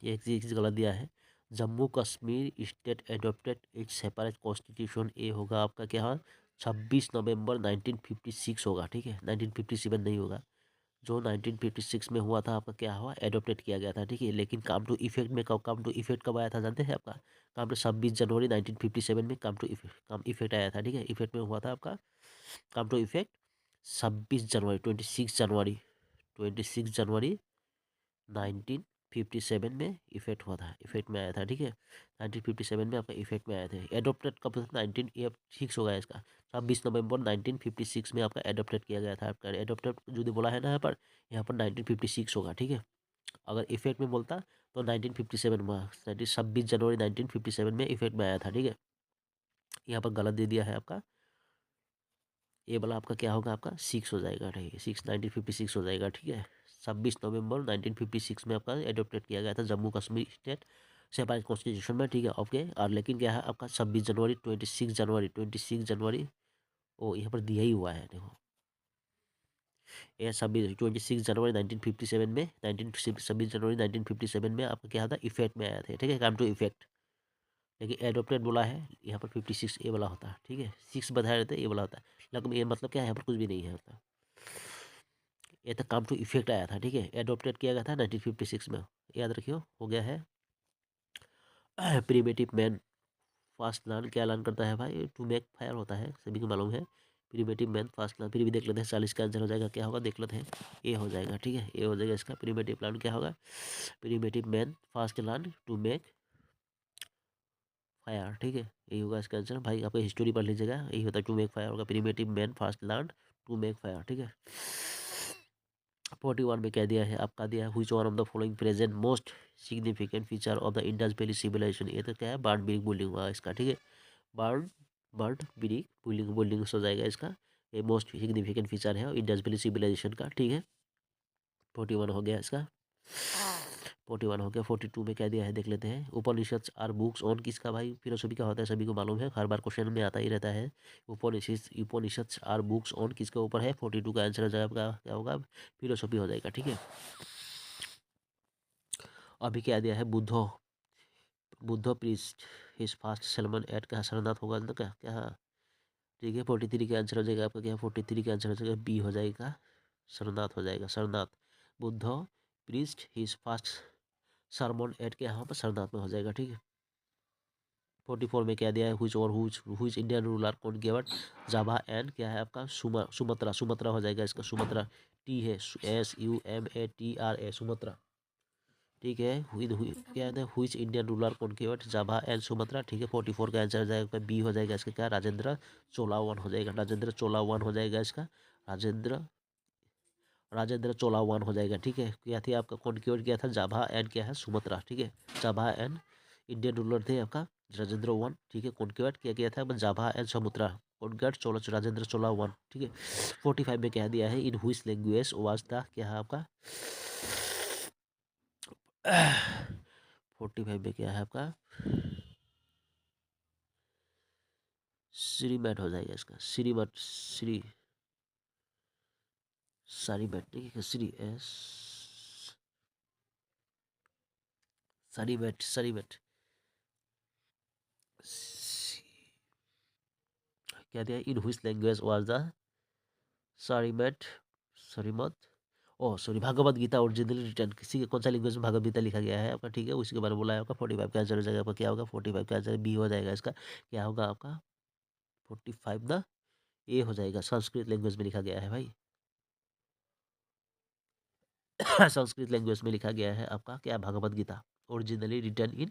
[SPEAKER 1] एक चीज़ गलत दिया है, Jammu Kashmir state adopted it's separate constitution, ये होगा आपका क्या, 26 नवंबर 1956 होगा। ठीक है, 1957 नहीं होगा। जो 1956 में हुआ था आपका क्या हुआ, एडोप्टेड किया गया था। ठीक है, लेकिन काम टू इफेक्ट में कब, काम टू इफेक्ट कब आया था जानते हैं आपका, काम टू 26 जनवरी 1957 में काम इफेक्ट आया था। ठीक है, इफेक्ट में हुआ था आपका काम टू इफेक्ट 26 जनवरी, 26 जनवरी 1957 में इफेक्ट हुआ था, इफेक्ट में आया था। ठीक है, 1957 में आपका इफेक्ट में आया था। एडोप्टेड कब था, 19 ये फिक्स होगा इसका, 26 नवंबर 1956 में आपका एडोप्टेड किया गया था। आपका एडोप्टेड जो बोला है ना यहाँ पर 1956 होगा। ठीक है, अगर इफेक्ट में बोलता तो 1957 में, 26 जनवरी 1957 में इफेक्ट में आया था। ठीक है, यहाँ पर गलत दे दिया है आपका, ये वाला आपका क्या होगा, आपका 6 हो जाएगा। ठीक है, 1956 हो जाएगा। ठीक है, 26 नवंबर 1956 में आपका एडोप्टेड किया गया था Jammu Kashmir state separate constitution में। ठीक है, ओके। और लेकिन क्या है आपका 26 जनवरी ओ यहाँ पर दिया ही हुआ है, देखो ये 26 जनवरी 1957 में, 26 जनवरी 1957 में आपका क्या था, इफेक्ट में आया था। ठीक है, काम टू इफेक्ट, लेकिन एडोप्टेड बोला है यहाँ पर 56 ए वाला होता है। ठीक है, 6 बताया रहता है, ए वाला होता है, लेकिन ये मतलब क्या है, यहाँ पर कुछ भी नहीं है होता, ये तो काम टू इफेक्ट आया था। ठीक है, एडोप्टेड किया गया था 1956 में, याद रखियो। हो गया है प्रिमेटिव मैन फास्ट लर्न, क्या लर्न करता है भाई, टू मेक फायर होता है, सभी को मालूम है। प्रिमेटिव मैन फास्ट लर्न, फिर भी देख लेते हैं 40 का आंसर हो जाएगा, क्या होगा देख लेते हैं, ए हो जाएगा। ठीक है, ए हो जाएगा इसका, प्रिमेटिव लर्न क्या होगा, primitive man first learn to make fire. ठीक है, यही होगा इसका आंसर। भाई आपका हिस्ट्री पढ़ लीजिएगा, यही होता है टू मेक फायर होगा, primitive man first learn to make fire. ठीक है, 41 में क्या दिया है आपका, दिया है which one of the following present most significant feature of the Indus valley civilisation, ये तो क्या है, बर्ड बिग बिल्डिंग हुआ इसका। ठीक है, bird bird big building, building हो जाएगा इसका, ये मोस्ट सिग्निफिकेंट फीचर है इंडस वैली सिविलाइजेशन का। ठीक है, 41 हो गया इसका, 41 हो गया। 42 में क्या दिया है देख लेते हैं, उपनिषद आर बुक्स ऑन किसका, भाई फिलोसफी का होता है, सभी को मालूम है, हर बार क्वेश्चन में आता ही रहता है। उपनिषद आर बुक्स ऑन किसके ऊपर है, 42 का आंसर हो जाएगा, क्या होगा, फिलोसफी हो जाएगा। ठीक है, अभी क्या दिया है, Buddha preached his first sermon at का शरणार्थ होगा ना, क्या क्या ठीक है, 43 का आंसर हो जाएगा आपका, क्या 43 का आंसर हो जाएगा, बी हो जाएगा, शरणार्थ हो जाएगा, Sarnath. Buddha preached his first sermon at के यहाँ पर शरणार्थ में हो जाएगा। ठीक है, 44 में क्या दिया है, हुईच इंडियन रूलर कौन गिवन जावा एंड क्या है आपका, सुमत्रा, सुमत्रा हो जाएगा इसका, सुमत्रा, टी है SUMATRA, सुमत्रा। ठीक है, क्या है हुईच इंडियन रूलर कौन गिवन जावा एंड सुमत्रा। ठीक है, 44 का आंसर हो जाएगा, बी हो जाएगा इसका, क्या राजेंद्र चोलावन हो जाएगा, राजेंद्र चोलावन हो जाएगा इसका, राजेंद्र राजेंद्र चोलावन हो जाएगा। ठीक है, क्या थी आपका, कौन की ओर गया था, जाभा एंड क्या है, सुमत्रा। ठीक है, जाभा एंड इंडियन रूलर थे आपका राजेंद्र वन। ठीक है, कौन की ओर क्या किया था, जाभा एंड समुद्रा, कौन की ओर राजेंद्र चोला वन। ठीक है, 45 में क्या दिया है, इन हुइच लैंग्वेज वाज द, क्या है आपका 45 में क्या है आपका, श्रीमैट हो जाएगा इसका, श्रीमठ, श्री सारी मैट। ठीक है, श्री एस सारी मैट, सारी मैट, क्या दिया, in which language was the सारीमेट, सरीमत, oh sorry, Bhagavad Gita originally written, किसी के कौन सा लैंग्वेज में भागवत गीता लिखा गया है आपका। ठीक है, उसी के बारे में बोला है आपका। 45 का आंसर हो जाएगा आपका, क्या होगा 45 का आंसर बी हो जाएगा इसका, क्या होगा आपका 45 ना, ए हो जाएगा, संस्कृत लैंग्वेज में लिखा गया है भाई। संस्कृत लैंग्वेज में लिखा गया है आपका क्या, Bhagavad Gita, originally written in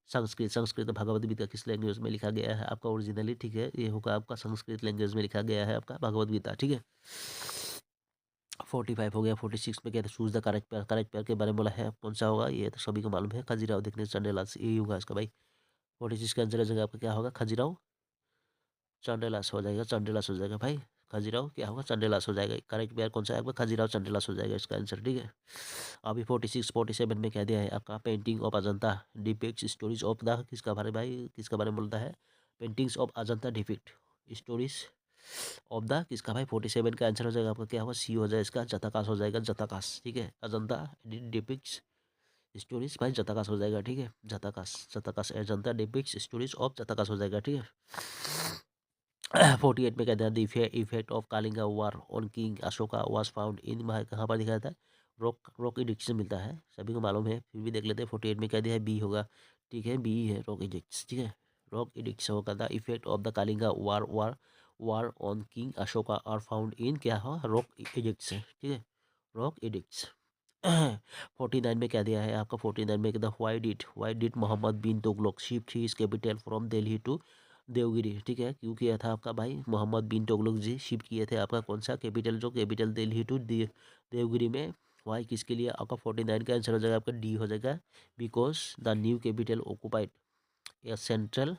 [SPEAKER 1] Sanskrit. Sanskrit Bhagavad Gita किस लैंग्वेज में लिखा गया है आपका ओरिजिनली, ठीक है, ये होगा आपका संस्कृत लैंग्वेज में लिखा गया है आपका भगवत गीता, ठीक है। 45 हो गया। 46 में क्या था, choose the correct pair. Correct pair के बारे में बोला है, कौन सा होगा, ये तो सभी को मालूम है, खजीराव देखने चंडेलास, यही होगा इसका भाई। 46 का आंसर हो जाएगा आपका क्या होगा, खजीराव चंडेलास हो जाएगा, चंडेलास हो जाएगा भाई। खजीराव क्या होगा, चंडेलास हो जाएगा। करेक्ट पेयर कौन सा है आपका, खजीराव चंडेलास हो जाएगा इसका आंसर, ठीक है। अभी 46 47 में क्या दिया है आपका, painting of Ajanta depict stories of the, किसका बारे भाई, किसका बारे में बोलता है, paintings of Ajanta depict stories of the, किसका भाई। 47 का आंसर हो जाएगा आपका क्या होगा, सी हो जाएगा इसका, जताकाश हो जाएगा, जताकाश, ठीक है। अजंता डिपिक्ट स्टोरीज भाई, जताकाश हो जाएगा, ठीक है। जताकाश, जताकाश अजंता डिपिक्ट स्टोरीज ऑफ जताकाश हो जाएगा, ठीक है। 48 में कहते हैं effect of Kalinga war on king Ashoka was found in, कहाँ पर दिखाया था, रॉक रॉक इडिक्शन मिलता है, सभी को मालूम है, फिर भी देख लेते हैं। 48 में कह दिया है बी होगा, ठीक है, बी है रॉक इडिक्स, ठीक है। रॉक इडिक्स होगा the effect of the Kalinga war war war on king Ashoka are found in, क्या हो, रॉक इडिक्स, ठीक है, रॉक इडिक्स। 49 में क्या दिया है आपका, 49 में कहता why did Muhammad bin Tughlaq shift his capital from Delhi to Devagiri, ठीक है, क्यों किया था आपका भाई, मोहम्मद बिन तुगलक जी शिफ्ट किए थे आपका कौन सा कैपिटल, जो कैपिटल दिल्ली टू देवगिरी में, वाई किसके लिए आपका। 49 का आंसर हो जाएगा आपका डी हो जाएगा, because the new capital occupied A central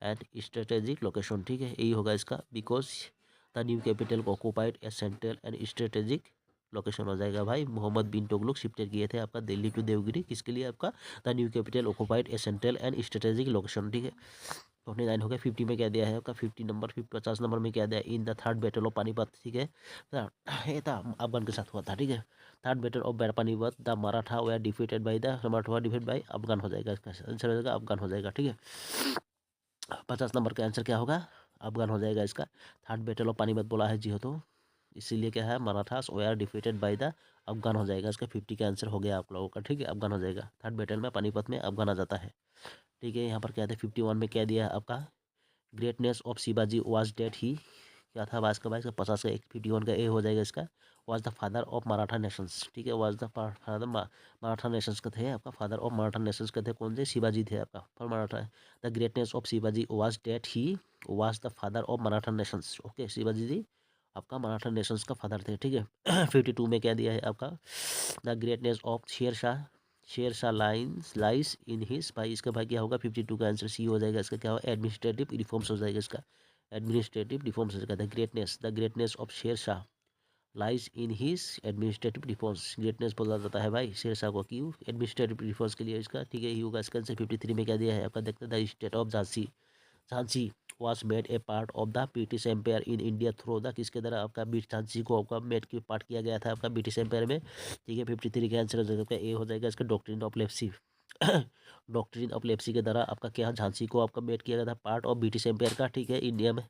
[SPEAKER 1] and strategic location, ठीक है, यही होगा इसका, because the new capital occupied A central and strategic location हो जाएगा भाई। मोहम्मद बिन तुगलक शिफ्टेड किए थे आपका दिल्ली टू देवगिरी, किसके लिए आपका, the new capital occupied A central and strategic location, ठीक है। 49 हो गया। 50 में क्या दिया है आपका, 50 नंबर 50 नंबर में क्या दिया, in the third battle of Panipat, ठीक है, ये था अफगान के साथ हुआ था, ठीक है। Third battle of Panipat the Maratha way defeated by the Maratha defeated by Afghan हो जाएगा, इसका आंसर हो जाएगा अफगान हो जाएगा, ठीक है। 50 नंबर का आंसर क्या होगा, अफगान हो जाएगा इसका। थर्ड बैटल ऑफ पानीपत बोला है जी हो तो इसीलिए क्या है, मराठास वे are defeated by the Afghan हो जाएगा इसका। 50 का आंसर हो गया आप लोगों का, ठीक है, अफगान हो जाएगा। थर्ड बैटल में पानीपत में अफगान आ जाता है, ठीक है। यहाँ पर क्या था, 51 में क्या दिया है आपका, greatness of Shivaji was that he, क्या था बाईस का 50 का 51 का ए हो जाएगा इसका, was the father of Maratha Nations, ठीक है, was the father Maratha Nations का थे आपका, फादर ऑफ मराठा नेशंस का थे कौन से, शिवाजी थे आपका for Maratha. The greatness of Shivaji was that he was the father of Maratha nations, okay, Shivaji ji आपका मराठा नेशंस का फादर थे, ठीक है। 52 में क्या दिया है आपका, the greatness of Sher Shah lyase in his, भाई इसका भाई क्या होगा, 52 का आंसर सी हो जाएगा, इसका क्या होगा, एडमिनिस्ट्रेटिव रिफॉर्म्स हो जाएगा इसका, एडमिनिस्ट्रेटिव रिफॉर्म्स हो जाएगा। The greatness of Sher Shah lies in his administrative reforms, greatness बोला जाता है भाई शेर शाह को, क्यों, एडमिनिस्ट्रेटिव रिफॉर्म्स के लिए इसका, ठीक है, ही होगा इसका आंसर। 53 में क्या दिया है आपका, देखते हैं, the state of Jhansi was made a part of the British empire in India through the, किसके द्वारा आपका झांसी को आपका मेड की पार्ट किया गया था आपका ब्रिटिश एम्पायर में, ठीक है। 53 का आंसर हो जाएगा ए हो जाएगा इसका, डॉक्ट्रिन ऑफ लेप्सी। डॉक्ट्रिन ऑफ लेप्सी के द्वारा आपका क्या, झांसी को आपका मेड किया गया था पार्ट ऑफ ब्रिटिश एम्पायर का, ठीक है, इंडिया में,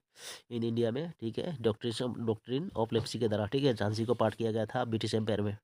[SPEAKER 1] इन इंडिया में, ठीक है, डॉक्ट्रिन ऑफ लेप्सी के द्वारा, ठीक है, झांसी को पार्ट किया गया था ब्रिटिश एम्पायर में।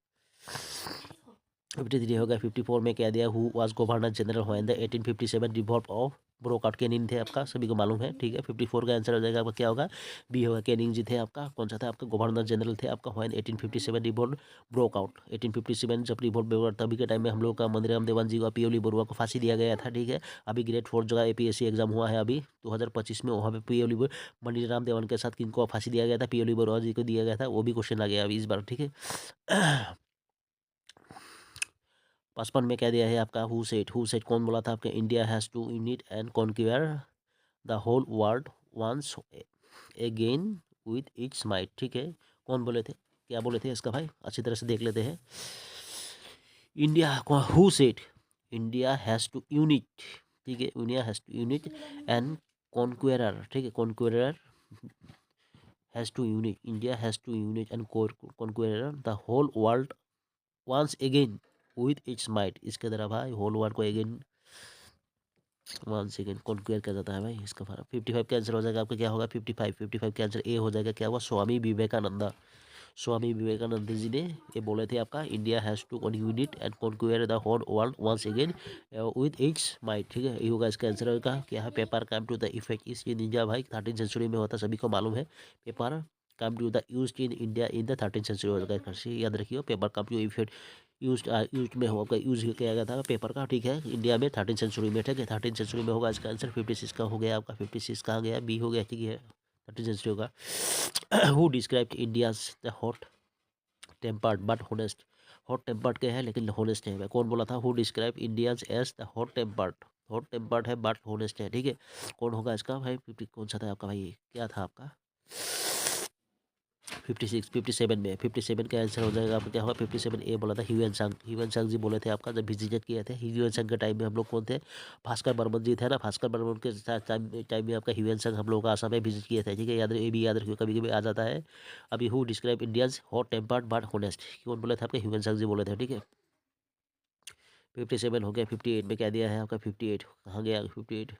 [SPEAKER 1] 53 हो गया। 54 में क्या दिया, who was governor general when the 1857 revolt of broke out, Canning थे आपका, सभी को मालूम है, ठीक है। 54 का आंसर हो जाएगा आपका क्या होगा, बी होगा, कैनिंग जी थे आपका, कौन सा था आपका, गवर्नर जनरल थे आपका व्हेन 1857 रिवॉल्ट ब्रोक आउट। 1857 जब रिवॉल्ट ब्रोक आउट, तभी के टाइम में हम लोग का मंदिराम देवान जी को, पीओली बरुआ को फांसी दिया गया था, ठीक है। अभी ग्रेड 4 जगह APSC एग्जाम हुआ है अभी 2025 में, वहाँ पे पीओली मंदिराम देवान के साथ किनको फांसी दिया गया था, पीओली बरुआ जी को दिया गया था, वो भी क्वेश्चन आ गया अभी इस बार, ठीक है। 55 में क्या दिया है आपका, हु सेड कौन बोला था आपका, India has to unite and conquer the whole world once again with its might, ठीक है, कौन बोले थे, क्या बोले थे इसका भाई, अच्छी तरह से देख लेते हैं। India, who said India has to unite, ठीक है, India has to unite and conquer, ठीक है, conquer has to unite, India has to unite and conquer the whole world once again with its might, इसके द्वारा भाई whole world को again one second conquer किया जाता है भाई इसका। 55 का आंसर हो जाएगा आपका क्या होगा, 55 के आंसर ए हो जाएगा क्या होगा, स्वामी विवेकानंदा। स्वामी विवेकानंद जी ने ये बोले थे आपका, India has to conquer it and conquer the whole world once again with its might. ठीक है, ये होगा इसका आंसर का क्या है, paper come to the effect is in India. भाई 13th सेंचुरी में होता, सभी को मालूम है। Paper come to the use in India in the 13th century होगा, याद रखिए। Paper come to effect use में होगा, यूज किया गया था पेपर का, ठीक है, इंडिया में 13th सेंचुरी में। ठीक है, 13th सेंचुरी में होगा इसका आंसर। 56 का हो गया आपका, 56 कहाँ गया, बी हो गया, ठीक है, 13th सेंचुरी होगा। Who described Indians the hot tempered but honest. Hot tempered के है लेकिन होनेस्ट है, कौन बोला था, who describe Indians as the hot tempered. Hot tempered है बट होनेस्ट है, ठीक है। कौन होगा इसका भाई, 50 कौन सा था आपका भाई, क्या था आपका 56 57 में, 57 का आंसर हो जाएगा आपका क्या होगा, 57 ए बोला था ह्यूएन सांग। ह्यूएन सांग जी बोले थे आपका, जब विजिट किए थे ह्यूएन सांग के टाइम में। हम लोग कौन थे, भास्कर बर्मन जी थे ना, भास्कर बर्मन के टाइम में आपका ह्यूएन सांग हम लोग का आसाम में विजिट किए थे, ठीक है। याद ये भी याद रखिए, कभी कभी आ जाता है। अभी who describe Indians hot tempered but honest, कौन बोले थे आपके, ह्यूएन सांग जी बोले थे, ठीक है। 57 हो गया। 58 में क्या दिया है आपका, 58 कहाँ गया 58,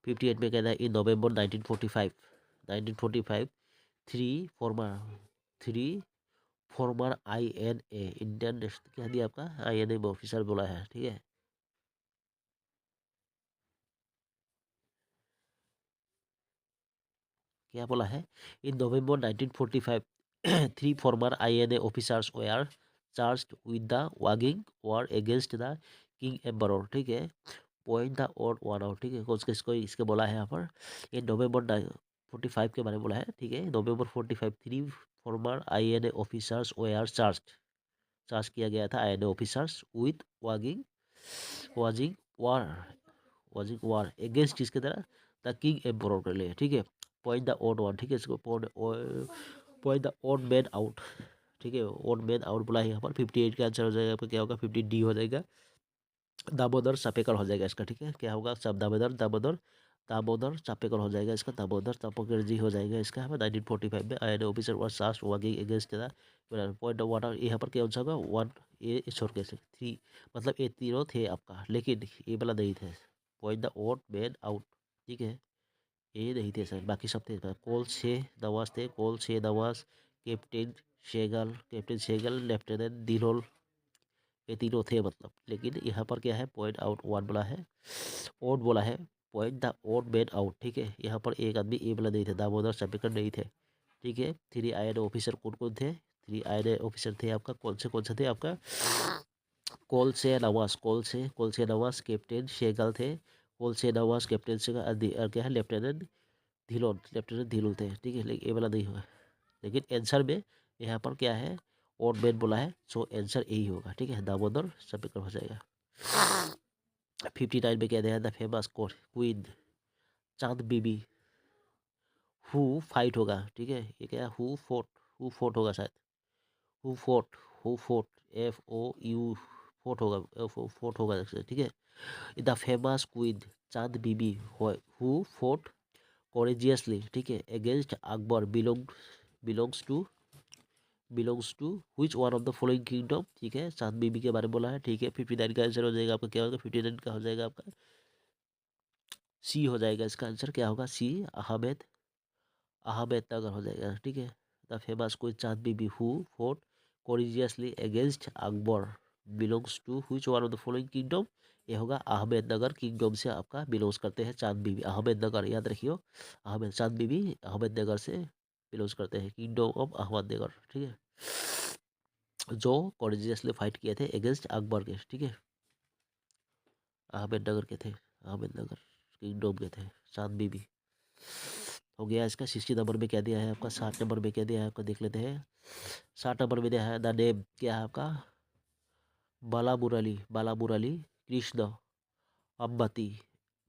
[SPEAKER 1] 58 में कहना है in November 1945, 1945 three farmer three former INA Indian क्या दिया आपका, INA में ऑफिसर बोला है, ठीक है। क्या बोला है, in November 1945 three former INA officers were charged with the waging war against the king emperor, ठीक है। Point the odd one out, ठीक है, इसको इसके बोला है यहाँ पर। ये नवंबर 45 के बारे में बोला है, ठीक है। November 45 three former INA officers were charged किया गया था, INA officers with waging waging war waging war against किसके तरह, द किंग एम्परर के लिए, ठीक है। पॉइंट द ओड वन, ठीक है, इसको point the odd man out, ठीक है, ओड मैन आउट बोला है यहाँ पर। 58 का आंसर हो जाएगा आपका क्या होगा, 50D हो जाएगा। दामोदर चापेकर हो जाएगा इसका, ठीक है, क्या होगा सब दामोदर दामोदर दामोदर चापेकर हो जाएगा इसका, दामोदर चापेकर जी हो जाएगा इसका। हमें 1945 में INA officer was charged working against the point of water, यहाँ पर क्या होगा 1 ए छोड़ के 3, मतलब ये तीनों थे आपका, लेकिन ये वाला नहीं थे, point the odd man out, ठीक है, ये नहीं थे सर, बाकी सब थे। कोल 6 नवाज थे, कोल 6 नवाज, कैप्टन शेगल, लेफ्टिनेंट दिलोल, ये तीनों थे मतलब। लेकिन यहाँ पर क्या है, पॉइंट आउट वन बोला है, ओड बोला है, point the odd man out, ठीक है। यहाँ पर एक आदमी ए वाला नहीं थे, दामोदर चापेकर नहीं थे, ठीक है। 3 INA ऑफिसर कौन कौन थे, 3 INA ऑफिसर थे आपका, कौन से थे आपका, कौल से नवाज कैप्टन शेगल थे, कौल से नवाज कैप्टन शेगल और क्या है लेफ्टिनेंट धिलोन थे, ठीक है। लेकिन ए वाला नहीं हुआ, लेकिन आंसर में यहाँ पर क्या है, ओड मैन बोला है, सो आंसर यही होगा, ठीक है, दामोदर चापेकर हो जाएगा। 59 में क्या दिया, द फेमस क्वीन चांद बीबी हु फाइट होगा, ठीक है, ये क्या हु फोर्ट होगा शायद, हु फोर्ट FOU फोर्ट होगा, फोर्ट होगा, ठीक है। द फेमस क्वीन चांद बीबी हु फोर्ट courageously, ठीक है, against Akbar belongs to belongs to which one of the following kingdom, ठीक है, चांद बीबी के बारे में बोला है, ठीक है। 59 का आंसर हो जाएगा आपका क्या होगा, 59 का हो जाएगा आपका सी हो जाएगा इसका आंसर, क्या होगा सी, अहमदनगर हो जाएगा, ठीक है। द फेमस कोई Chand Bibi who fought courageously against Akbar belongs to which one of the following kingdom, ये होगा अहमदनगर किंगडम से आपका बिलोंग्स करते हैं चांद बीबी, अहमदनगर याद रखियो, चांद बीबी अहमदनगर से बिलोंग्स करते हैं, किंगडम ऑफ अहमदनगर, ठीक है, जो कोरिजियसली फाइट किए थे अगेंस्ट अकबर के, ठीक है, अहमदनगर के थे, अहमदनगर किंगडम के थे चांद बीबी। हो गया इसका। 60 नंबर में क्या दिया है आपका, 60 नंबर में क्या दिया है आपका देख लेते हैं। 60 नंबर में दिया है द नेम क्या है आपका, बाला मुरली कृष्ण अम्बती।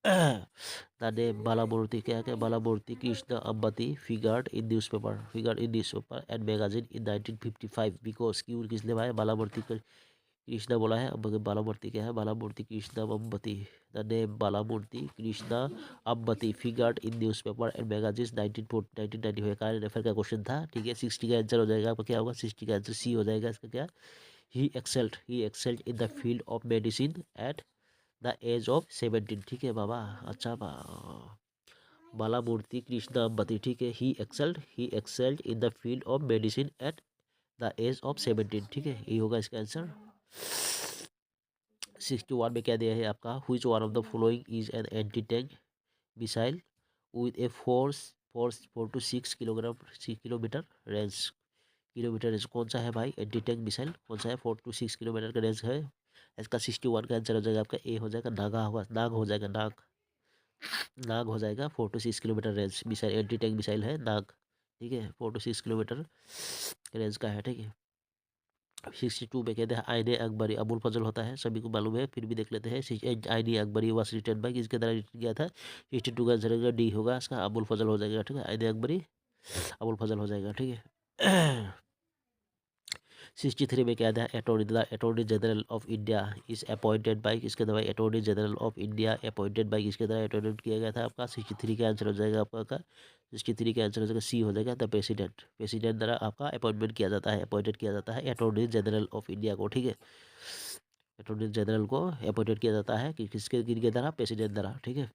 [SPEAKER 1] द नेम बालामूर्ति क्या क्या, Balamurti Krishna Ambati figured in newspaper and magazine in 1955 because क्यों किसने भाई बालामूर्ति कृष्णा बोला है, अब बालामूर्ति क्या है, Balamurti Krishna Ambati. The name Balamurti Krishna Ambati figured in newspaper and magazines 1995 current affair का क्वेश्चन था, ठीक है। 60 का आंसर हो जाएगा आपका क्या होगा, 60 का आंसर सी हो जाएगा इसका क्या, he excelled in the field of medicine at the age of 17, ठीक है बाबा, अच्छा बालामूर्ति कृष्णा अम्बती, ठीक है। He excelled in the field of medicine at the age of 17, ठीक है, यही होगा इसका आंसर। 61 में क्या दिया है आपका, which one of the following is an anti tank missile with a force force 4 to 6 kilogram 6 kilometre range. Kilometre range कौन सा है भाई, एंटी टैंक मिसाइल कौन सा है, 4 to 6 किलोमीटर का रेंज है। इसका 61 का आंसर हो जाएगा आपका ए हो जाएगा, नागा होगा, नाग हो जाएगा, नाग, नाग हो जाएगा। 4 to 6 kilometre range missile, anti tank missile है नाग, ठीक है, 4 to 6 किलोमीटर रेंज का है, ठीक है। 62 में कहते हैं आईने अकबरी अबुल फजल होता है, सभी को मालूम है, फिर भी देख लेते हैं। आईने अकबरी वॉज रिटन बाय, किसके द्वारा रिटन किया था। 62 का आंसर होगा डी होगा इसका, अबुल फजल हो जाएगा, ठीक है, आईने अकबरी अबुल फजल हो जाएगा, ठीक है। 63 में क्या था, attorney general of India is appointed by, किसके द्वारा attorney general of India appointed by, किसके द्वारा अपॉइंटेड किया गया था आपका। 63 का आंसर हो जाएगा आपका, 63 का आंसर हो जाएगा सी हो जाएगा, द प्रेसिडेंट, प्रेसिडेंट द्वारा आपका अपॉइंटमेंट किया जाता है, अपॉइंटेड किया जाता है अटॉर्नी जनरल ऑफ इंडिया को, ठीक है, अटॉर्नी जनरल को अपॉइंटेड किया जाता है कि किसके किनके द्वारा, प्रेसिडेंट द्वारा, ठीक है।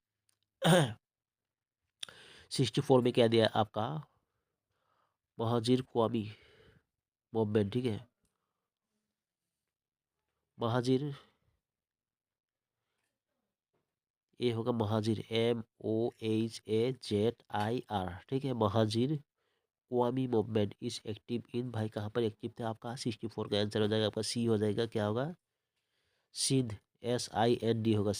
[SPEAKER 1] 64 में क्या दिया आपका, महाजिर क्वामी मूवमेंट, ठीक है, महाजिर, ये होगा महाजिर, MOHAZIR, ठीक है, Muhajir क्वामी movement is active in, भाई कहाँ पर एक्टिव थे आपका। 64 का आंसर हो जाएगा आपका सी हो जाएगा, क्या होगा, सिंध, SIND होगा,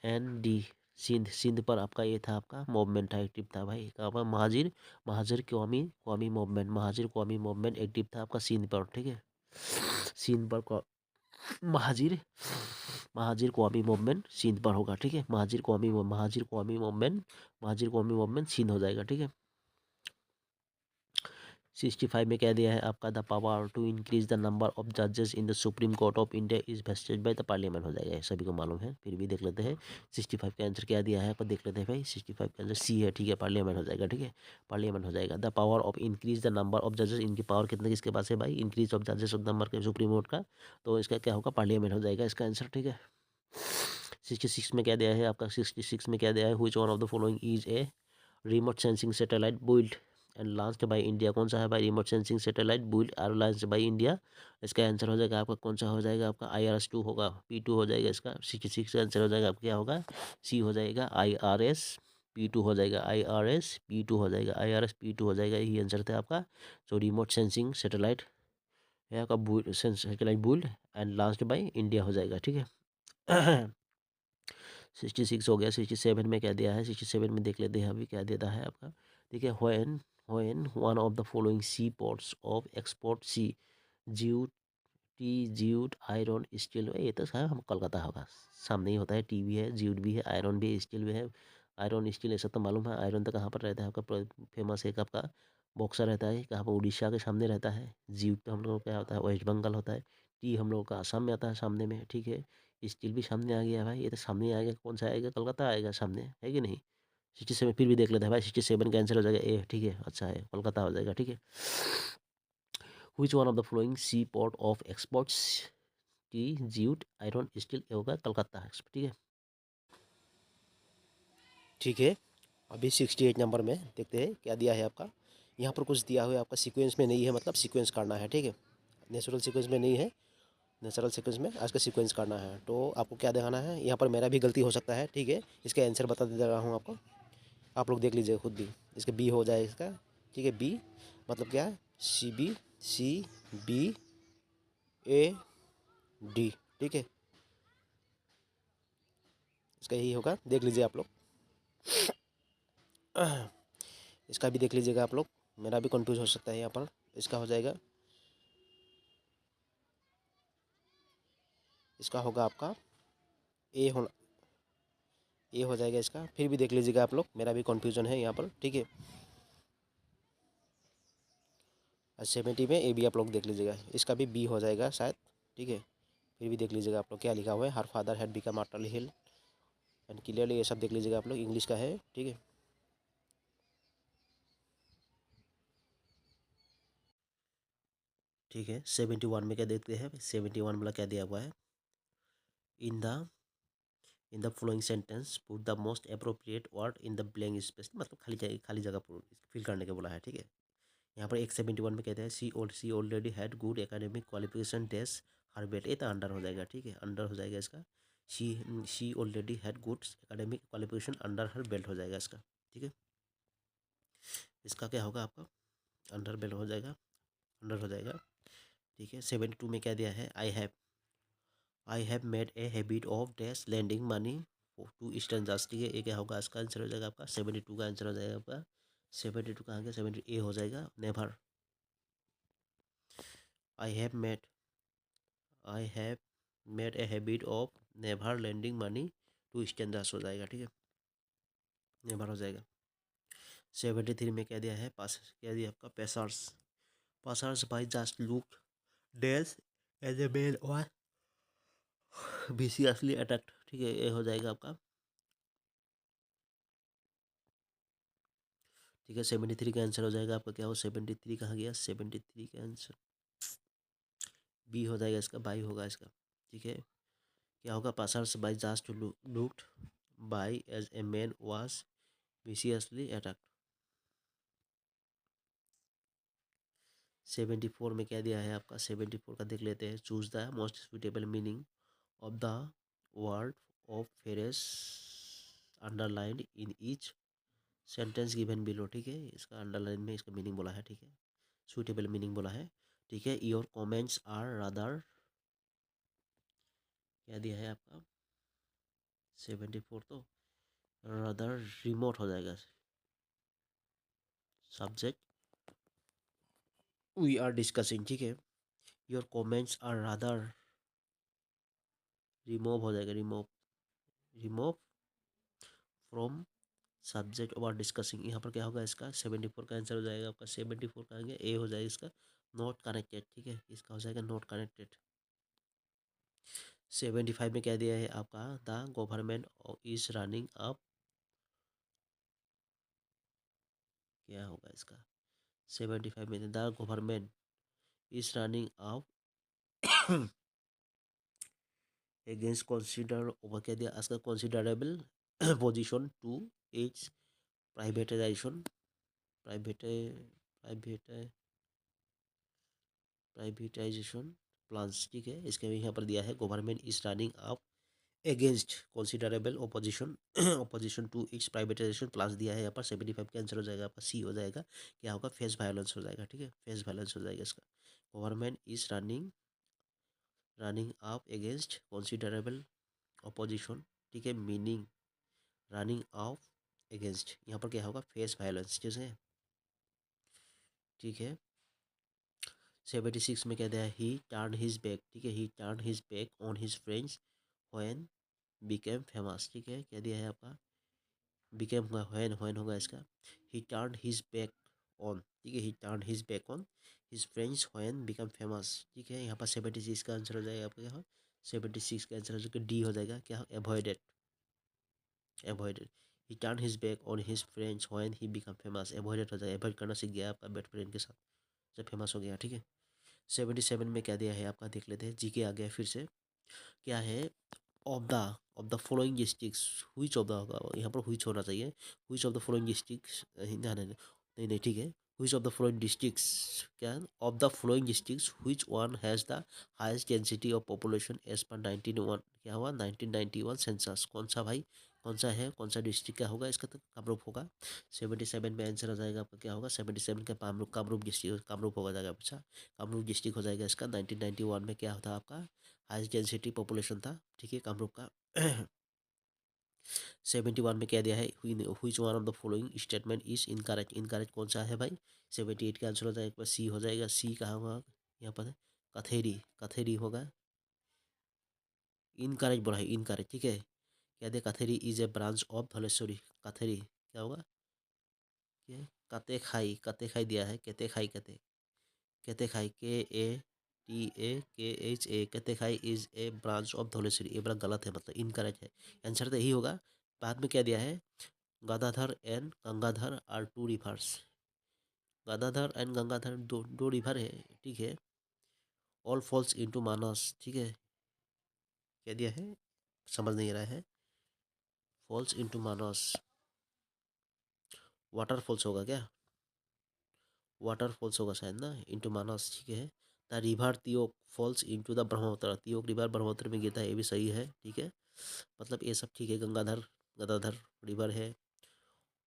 [SPEAKER 1] SIND, सिंध, सिंध पर आपका ये था, आपका मूवमेंट था, एक्टिव था भाई कहाँ पर, Muhajir, Muhajir क्वामी क्वामी movement, Muhajir क्वामी movement active था आपका सिंध पर, ठीक है, सिंध पर महाजिर, महाजिर कौमी मूवमेंट सिंध पर होगा, ठीक है, महाजिर कौमी मूवमेंट, महाजिर कौमी मूवमेंट सिंध हो जाएगा, ठीक है। 65 में कह दिया है आपका, the power to increase the number of जजेस in the supreme court of India is vested by the parliament हो जाएगा, सभी को मालूम है, फिर भी देख लेते हैं। 65 का आंसर क्या दिया है आपको, देख लेते हैं भाई। 65 का आंसर सी है, ठीक है, पार्लियामेंट हो जाएगा, ठीक है, पार्लियामेंट हो जाएगा। The power of increase the number of जजेस, इनकी पावर कितने किसके पास है भाई, इंक्रीज ऑफ जजेस ऑफ नंबर के सुप्रीम कोर्ट का, तो इसका क्या होगा, पार्लियामेंट हो जाएगा इसका आंसर, ठीक है। 66 में क्या दिया है आपका, 66 में क्या दिया है, which one of the following is a remote sensing satellite built and launched by India, कौन सा है भाई, रिमोट सेंसिंग सैटेलाइट बुइल्ड और लॉन्च्ड बाय इंडिया। इसका आंसर हो जाएगा आपका, कौन सा हो जाएगा आपका, IRS 2 होगा, P2 हो जाएगा इसका। 66 का आंसर हो जाएगा आपका, क्या होगा, सी हो जाएगा, IRS P2 हो जाएगा, IRS P2 हो जाएगा, IRS P2 हो जाएगा, यही आंसर था आपका। जो रिमोट सेंसिंग सैटेलाइट है आपका, satellite built and launched by India हो जाएगा, ठीक है। 66 हो गया। 67 में क्या दिया है, 67 में देख लेते हैं अभी क्या देता है आपका, ठीक है। When one of the following sea ports of export sea, jute, jute, iron, steel, ये तो साहब हम कोलकाता होगा, सामने ही होता है, टी भी है, ज्यूट भी है, आयरन भी है, स्टील भी है। आयरन स्टील ऐसा तो मालूम है। आयरन तो कहाँ पर रहता है आपका, फेमस एक आपका बॉक्सर रहता है कहाँ पर, उड़ीसा के सामने रहता है। ज्यूट तो हम लोगों का क्या होता है, वेस्ट बंगाल होता है। टी हम लोगों का आसाम में आता है सामने में, ठीक है। स्टील भी सामने आ गया भाई, ये तो सामने आएगा, कौन सा आएगा, कोलकाता आएगा सामने, है कि नहीं। 67 फिर भी देख लेते हैं भाई, 67 का आंसर हो जाएगा ए, ठीक है, अच्छा है, कोलकाता हो जाएगा, ठीक है। Which one of the following sea port of exports tea, jute, iron, steel, ये होगा कोलकाता, ठीक है। ठीक है, अभी 68 नंबर में देखते हैं क्या दिया है आपका। यहाँ पर कुछ दिया हुआ है आपका, सीक्वेंस में नहीं है, मतलब सीक्वेंस करना है, ठीक है, नेचुरल सीक्वेंस में नहीं है, नेचुरल सीक्वेंस में आज का सीक्वेंस करना है। तो आपको क्या दिखाना है, यहाँ पर मेरा भी गलती हो सकता है, ठीक है, इसके आंसर बता दे रहा हूँ आपको, आप लोग देख लीजिए खुद भी। इसका बी हो जाए इसका, ठीक है, बी मतलब क्या है, CBCAD, ठीक है, इसका यही होगा, देख लीजिए आप लोग। इसका भी देख लीजिएगा आप लोग, मेरा भी कंफ्यूज हो सकता है यहाँ पर। इसका हो जाएगा, इसका होगा आपका ए होना, ए हो जाएगा इसका, फिर भी देख लीजिएगा आप लोग, मेरा भी कन्फ्यूजन है यहाँ पर, ठीक है। 70 में ए भी आप लोग देख लीजिएगा, इसका भी बी हो जाएगा शायद, ठीक है, फिर भी देख लीजिएगा आप लोग क्या लिखा हुआ है, her father had become mortal hill and clearly, ये सब देख लीजिएगा आप लोग, इंग्लिश का है, ठीक है। ठीक है, 71 में क्या देखते हैं, 71 वाला क्या दिया हुआ है, in the in the flowing sentence put the most appropriate word in the blank space, मतलब खाली जगह फिल करने के बोला है, ठीक है। यहाँ पर 171 में कहते हैं she already had good academic qualification dash her bet, ये तो अंडर हो जाएगा, ठीक है, अंडर हो जाएगा इसका। She already had good academic qualification under her belt हो जाएगा इसका, ठीक है। इसका क्या होगा आपका, अंडर बेल्ट हो जाएगा, अंडर हो जाएगा, ठीक है। 72 में क्या दिया है, I have made a habit of dash lending money to strangers, ठीक है। ये क्या होगा, इसका आंसर हो जाएगा आपका 72 का आंसर हो जाएगा आपका 72 कहाँ गया, 70 ए हो जाएगा, never. I have made I have made a habit of never lending money to strangers हो जाएगा, ठीक है, नेवर हो जाएगा। 73 में क्या दिया है, पास क्या दिया आपका, passers by just look dash as a man और viciously attacked, ठीक है, ये हो जाएगा आपका, ठीक है। 73 का आंसर हो जाएगा आपका क्या हो, 73 कहाँ गया, 73 का आंसर बी हो जाएगा इसका, बाई होगा इसका, ठीक है। क्या होगा, passers by just looked by as a man was viciously attacked। 74 में क्या दिया है आपका, 74 का देख लेते हैं, choose the most suitable meaning of the word of फेरेस underlined in each sentence given below, ठीक है। इसका अंडरलाइन में इसका मीनिंग बोला है, ठीक है, सुटेबल मीनिंग बोला है, ठीक है। योर कमेंट्स आर रादर, क्या दिया है आपका 74 तो रादर रिमोट हो जाएगा, सब्जेक्ट वी आर डिस्कसिंग, ठीक है। Your comments are rather remove हो जाएगा, remove from subject we are discussing. यहाँ पर क्या होगा इसका 74 का आंसर हो जाएगा आपका 74 का आगे ए हो जाएगा इसका, नॉट कनेक्टेड, ठीक है, इसका हो जाएगा नॉट कनेक्टेड। 75 में क्या दिया है आपका, the government is running up, क्या होगा इसका 75 में, the government is running up against consider over, क्या दिया इसका considerable position to its privatisation, private private privatisation plans, ठीक है। इसके यहाँ पर दिया है government is running up against considerable opposition opposition to its privatisation plans दिया है यहाँ पर। 75 का आंसर हो जाएगा आपका सी हो जाएगा, क्या होगा फेस वायलेंस हो जाएगा, ठीक है, फेस वायलेंस हो जाएगा इसका। Government is running up against considerable opposition, ठीक है, मीनिंग रनिंग अप अगेंस्ट, यहाँ पर क्या होगा फेस वायलेंस, जैसे, ठीक है। 76 में क्या दिया है, ही टर्न हिज बैक, ठीक है, ही turn his back on his friends when became famous, ठीक है, क्या दिया है आपका बिकेम होगा व्हेन होगा इसका, ही टर्न हिज बैक ऑन, ठीक है, ही turn his back on his friends when become famous, ठीक है। यहाँ पर 76 का आंसर हो जाएगा आपका क्या हो, 76 का आंसर हो जाएगा डी हो जाएगा, क्या avoided, avoided. He turn his back on his friends when he become famous, avoided हो जाएगा, एवॉइड करना सीख गया आपका बेस्ट फ्रेंड के साथ जब फेमस हो गया, ठीक है। 77 में क्या दिया है आपका देख लेते हैं, जी के आ गया फिर से, क्या है, of the following districts, which of the होगा यहाँ पर, हुईच होना चाहिए, which of the following districts, नहीं नहीं नहीं नहीं, ठीक है, which of the following districts, क्या of the following districts which one has the highest density of population as per 1991, क्या हुआ 1991 सेंसस, कौन सा भाई, कौन सा है, कौन सा डिस्ट्रिक्ट का होगा इसका, तो कामरूप होगा। 77 में आंसर आ जाएगा आपका क्या होगा 77 का कामरूप डिस्ट्रिक्ट, कामरूप होगा जाएगा, अच्छा कामरूप डिस्ट्रिक्ट हो जाएगा इसका। 1991 में क्या होता आपका हाईएस्ट डेंसिटी पॉपुलेशन था, ठीक है, कामरूप का। 71 में क्या दिया है, which one of the following statement is incorrect, incorrect कौन सा है भाई, 78 का आंसर हो जाएगा सी हो जाएगा, सी कहाँ होगा यहाँ पर, कथेरी, कथेरी होगा, इनकरेक्ट बोला है, इनकरेक्ट, ठीक है। क्या दिया, Katheri is a branch of Dhaleshwari, Katheri क्या होगा, क्या कते खाई, कते खाई दिया है, कते खाई, कते कते खाई, KATAKHA, कते खाई is a branch of Dhauleshwari, ये बड़ा गलत है, मतलब इनकरेक्ट है, आंसर तो यही होगा। बाद में क्या दिया है, Gadadhar and Gangadhar are two rivers, Gadadhar and Gangadhar दो दो रिवर है, ठीक है। ऑल फॉल्स इनटू मानस, ठीक है, क्या दिया है समझ नहीं रहा है, फॉल्स इनटू मानस, वाटर फॉल्स होगा क्या, वाटरफॉल्स होगा शायद ना, इनटू मानस, ठीक है। The river Tiok falls into the Brahmaputra, Tiok river Brahmaputra में गिरता है, ये भी सही है, ठीक है। मतलब ये सब ठीक है। गदाधर रिवर है।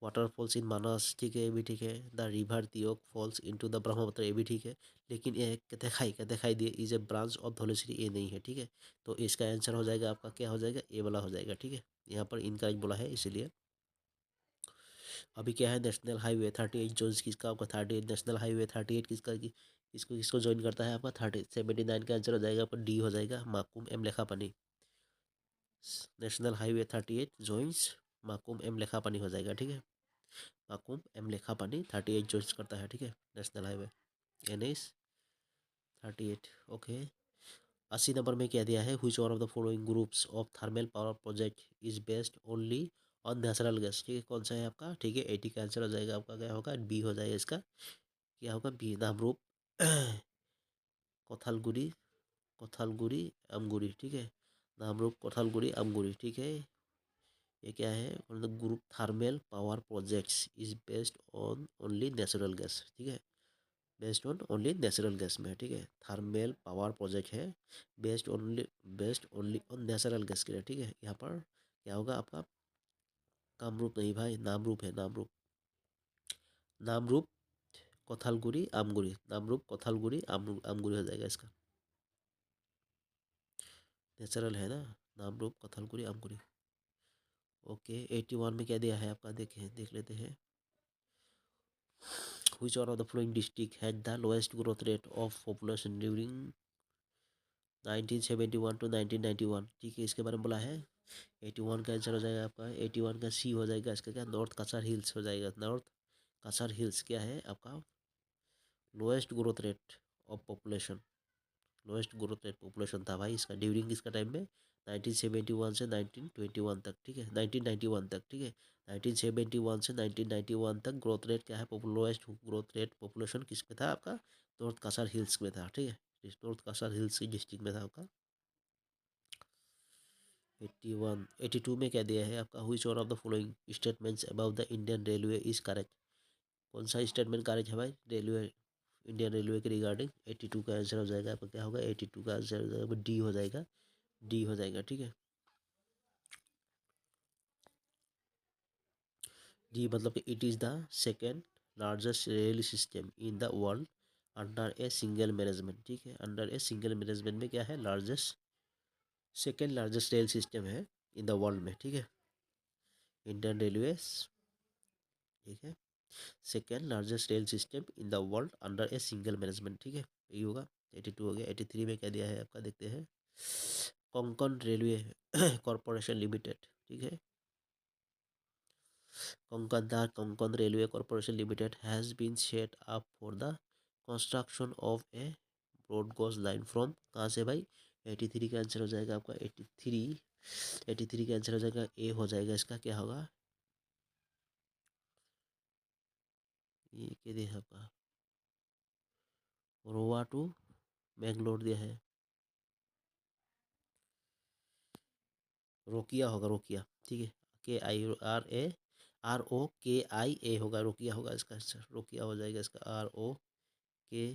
[SPEAKER 1] वाटरफॉल्स इन मानस, ठीक है, ये भी ठीक है। The river Tiok falls into the Brahmaputra, ये भी ठीक है। लेकिन ये कतेखाई दिए is a branch of Dhauleshwari, ये नहीं है, ठीक है। तो इसका आंसर हो जाएगा आपका, क्या हो जाएगा, ए वाला हो जाएगा, ठीक है। यहाँ पर इनका बोला है इसीलिए। अभी क्या है, नेशनल हाईवे 38 जो किसका आपका 38, नेशनल हाईवे 38 किसका किसको किसको ज्वाइन करता है आपका 79 का आंसर हो जाएगा आपका डी हो जाएगा, Makum M लेखापानी। National highway 38 joins Makum M लेखापानी हो जाएगा, ठीक है। माकुम एम लेखापानी 38 जॉइंस करता है, ठीक है, national highway NH 38, okay. 80 number में क्या दिया है, which one of the following groups of thermal power project is based only on natural gas, ठीक है, कौन सा है आपका, ठीक है। 80 का आंसर हो जाएगा आपका, क्या होगा, बी हो जाएगा इसका, क्या होगा, बी, नामरूप कोथालगुड़ी, कोथालगुड़ी अमगुड़ी, ठीक है। नामरूप कोथालगुड़ी अमगुड़ी, ठीक है। ये क्या है, मतलब group thermal power projects is based on only natural gas, ठीक है। Based on only natural gas में, ठीक है। थर्मल पावर प्रोजेक्ट है based only on natural gas के लिए, ठीक है। यहाँ पर क्या होगा आपका, कामरूप नहीं भाई, नामरूप है, नामरूप। नामरूप कोथालगुड़ी आमगुड़ी, नामरूप कोथालगुड़ी आमगुड़ी हो जाएगा इसका, नेचुरल है ना, नामरूप कोथालगुड़ी आमगुड़ी। ओके, 81 में क्या दिया है आपका, देख लेते हैं। Which one of the following district had the lowest growth rate of population during 1971 to 1991, ठीक है, इसके बारे में बोला है। 81 का आंसर हो जाएगा आपका, 81 का सी हो जाएगा इसका, क्या, नॉर्थ कासर हिल्स हो जाएगा। नॉर्थ कासर हिल्स क्या है आपका, lowest growth rate of population, lowest growth rate population था भाई इसका ड्यूरिंग किसका टाइम में, 1971 से 1921 तक, ठीक है, 1991 तक, ठीक है। 1971 से 1991 तक ग्रोथ रेट क्या है, लोएस्ट ग्रोथ रेट पॉपुलेशन किस में था आपका, नॉर्थ कासर हिल्स में था, ठीक है। नॉर्थ कासर हिल्स डिस्ट्रिक्ट में था आपका। 81, 82 में क्या दिया है आपका, which one of the following statements about the Indian railway is correct, कौन सा स्टेटमेंट करेक्ट है भाई, रेलवे, इंडियन रेलवे के रिगार्डिंग। 82 का आंसर हो जाएगा आपका, क्या होगा, 82 का आंसर हो जाएगा डी हो जाएगा, डी हो जाएगा, ठीक है। डी मतलब कि it is the second largest rail system in the world under a single management, ठीक है। अंडर ए सिंगल मैनेजमेंट में क्या है, largest, second largest rail system है इन द वर्ल्ड में, ठीक है, इंडियन रेलवे, ठीक है। Second largest rail system in the world under a single management, ठीक है, यही होगा। 82 हो गया। 83 में क्या दिया है आपका, देखते हैं। कोंकण रेलवे कॉरपोरेशन लिमिटेड, ठीक है। Konkan railway corporation limited has been set up for the construction of a broad gauge line from, कहाँ से भाई, 83 का आंसर हो जाएगा आपका, 83, 83 का आंसर हो जाएगा, ए हो जाएगा इसका, क्या होगा, ये क्या दिया है आपका, रोवा टू मैंगलोर दिया है, रोकिया होगा, रोकिया, ठीक है। KIRA ROKIA होगा, रोकिया होगा इसका आंसर, रोकिया हो जाएगा इसका, ROKIA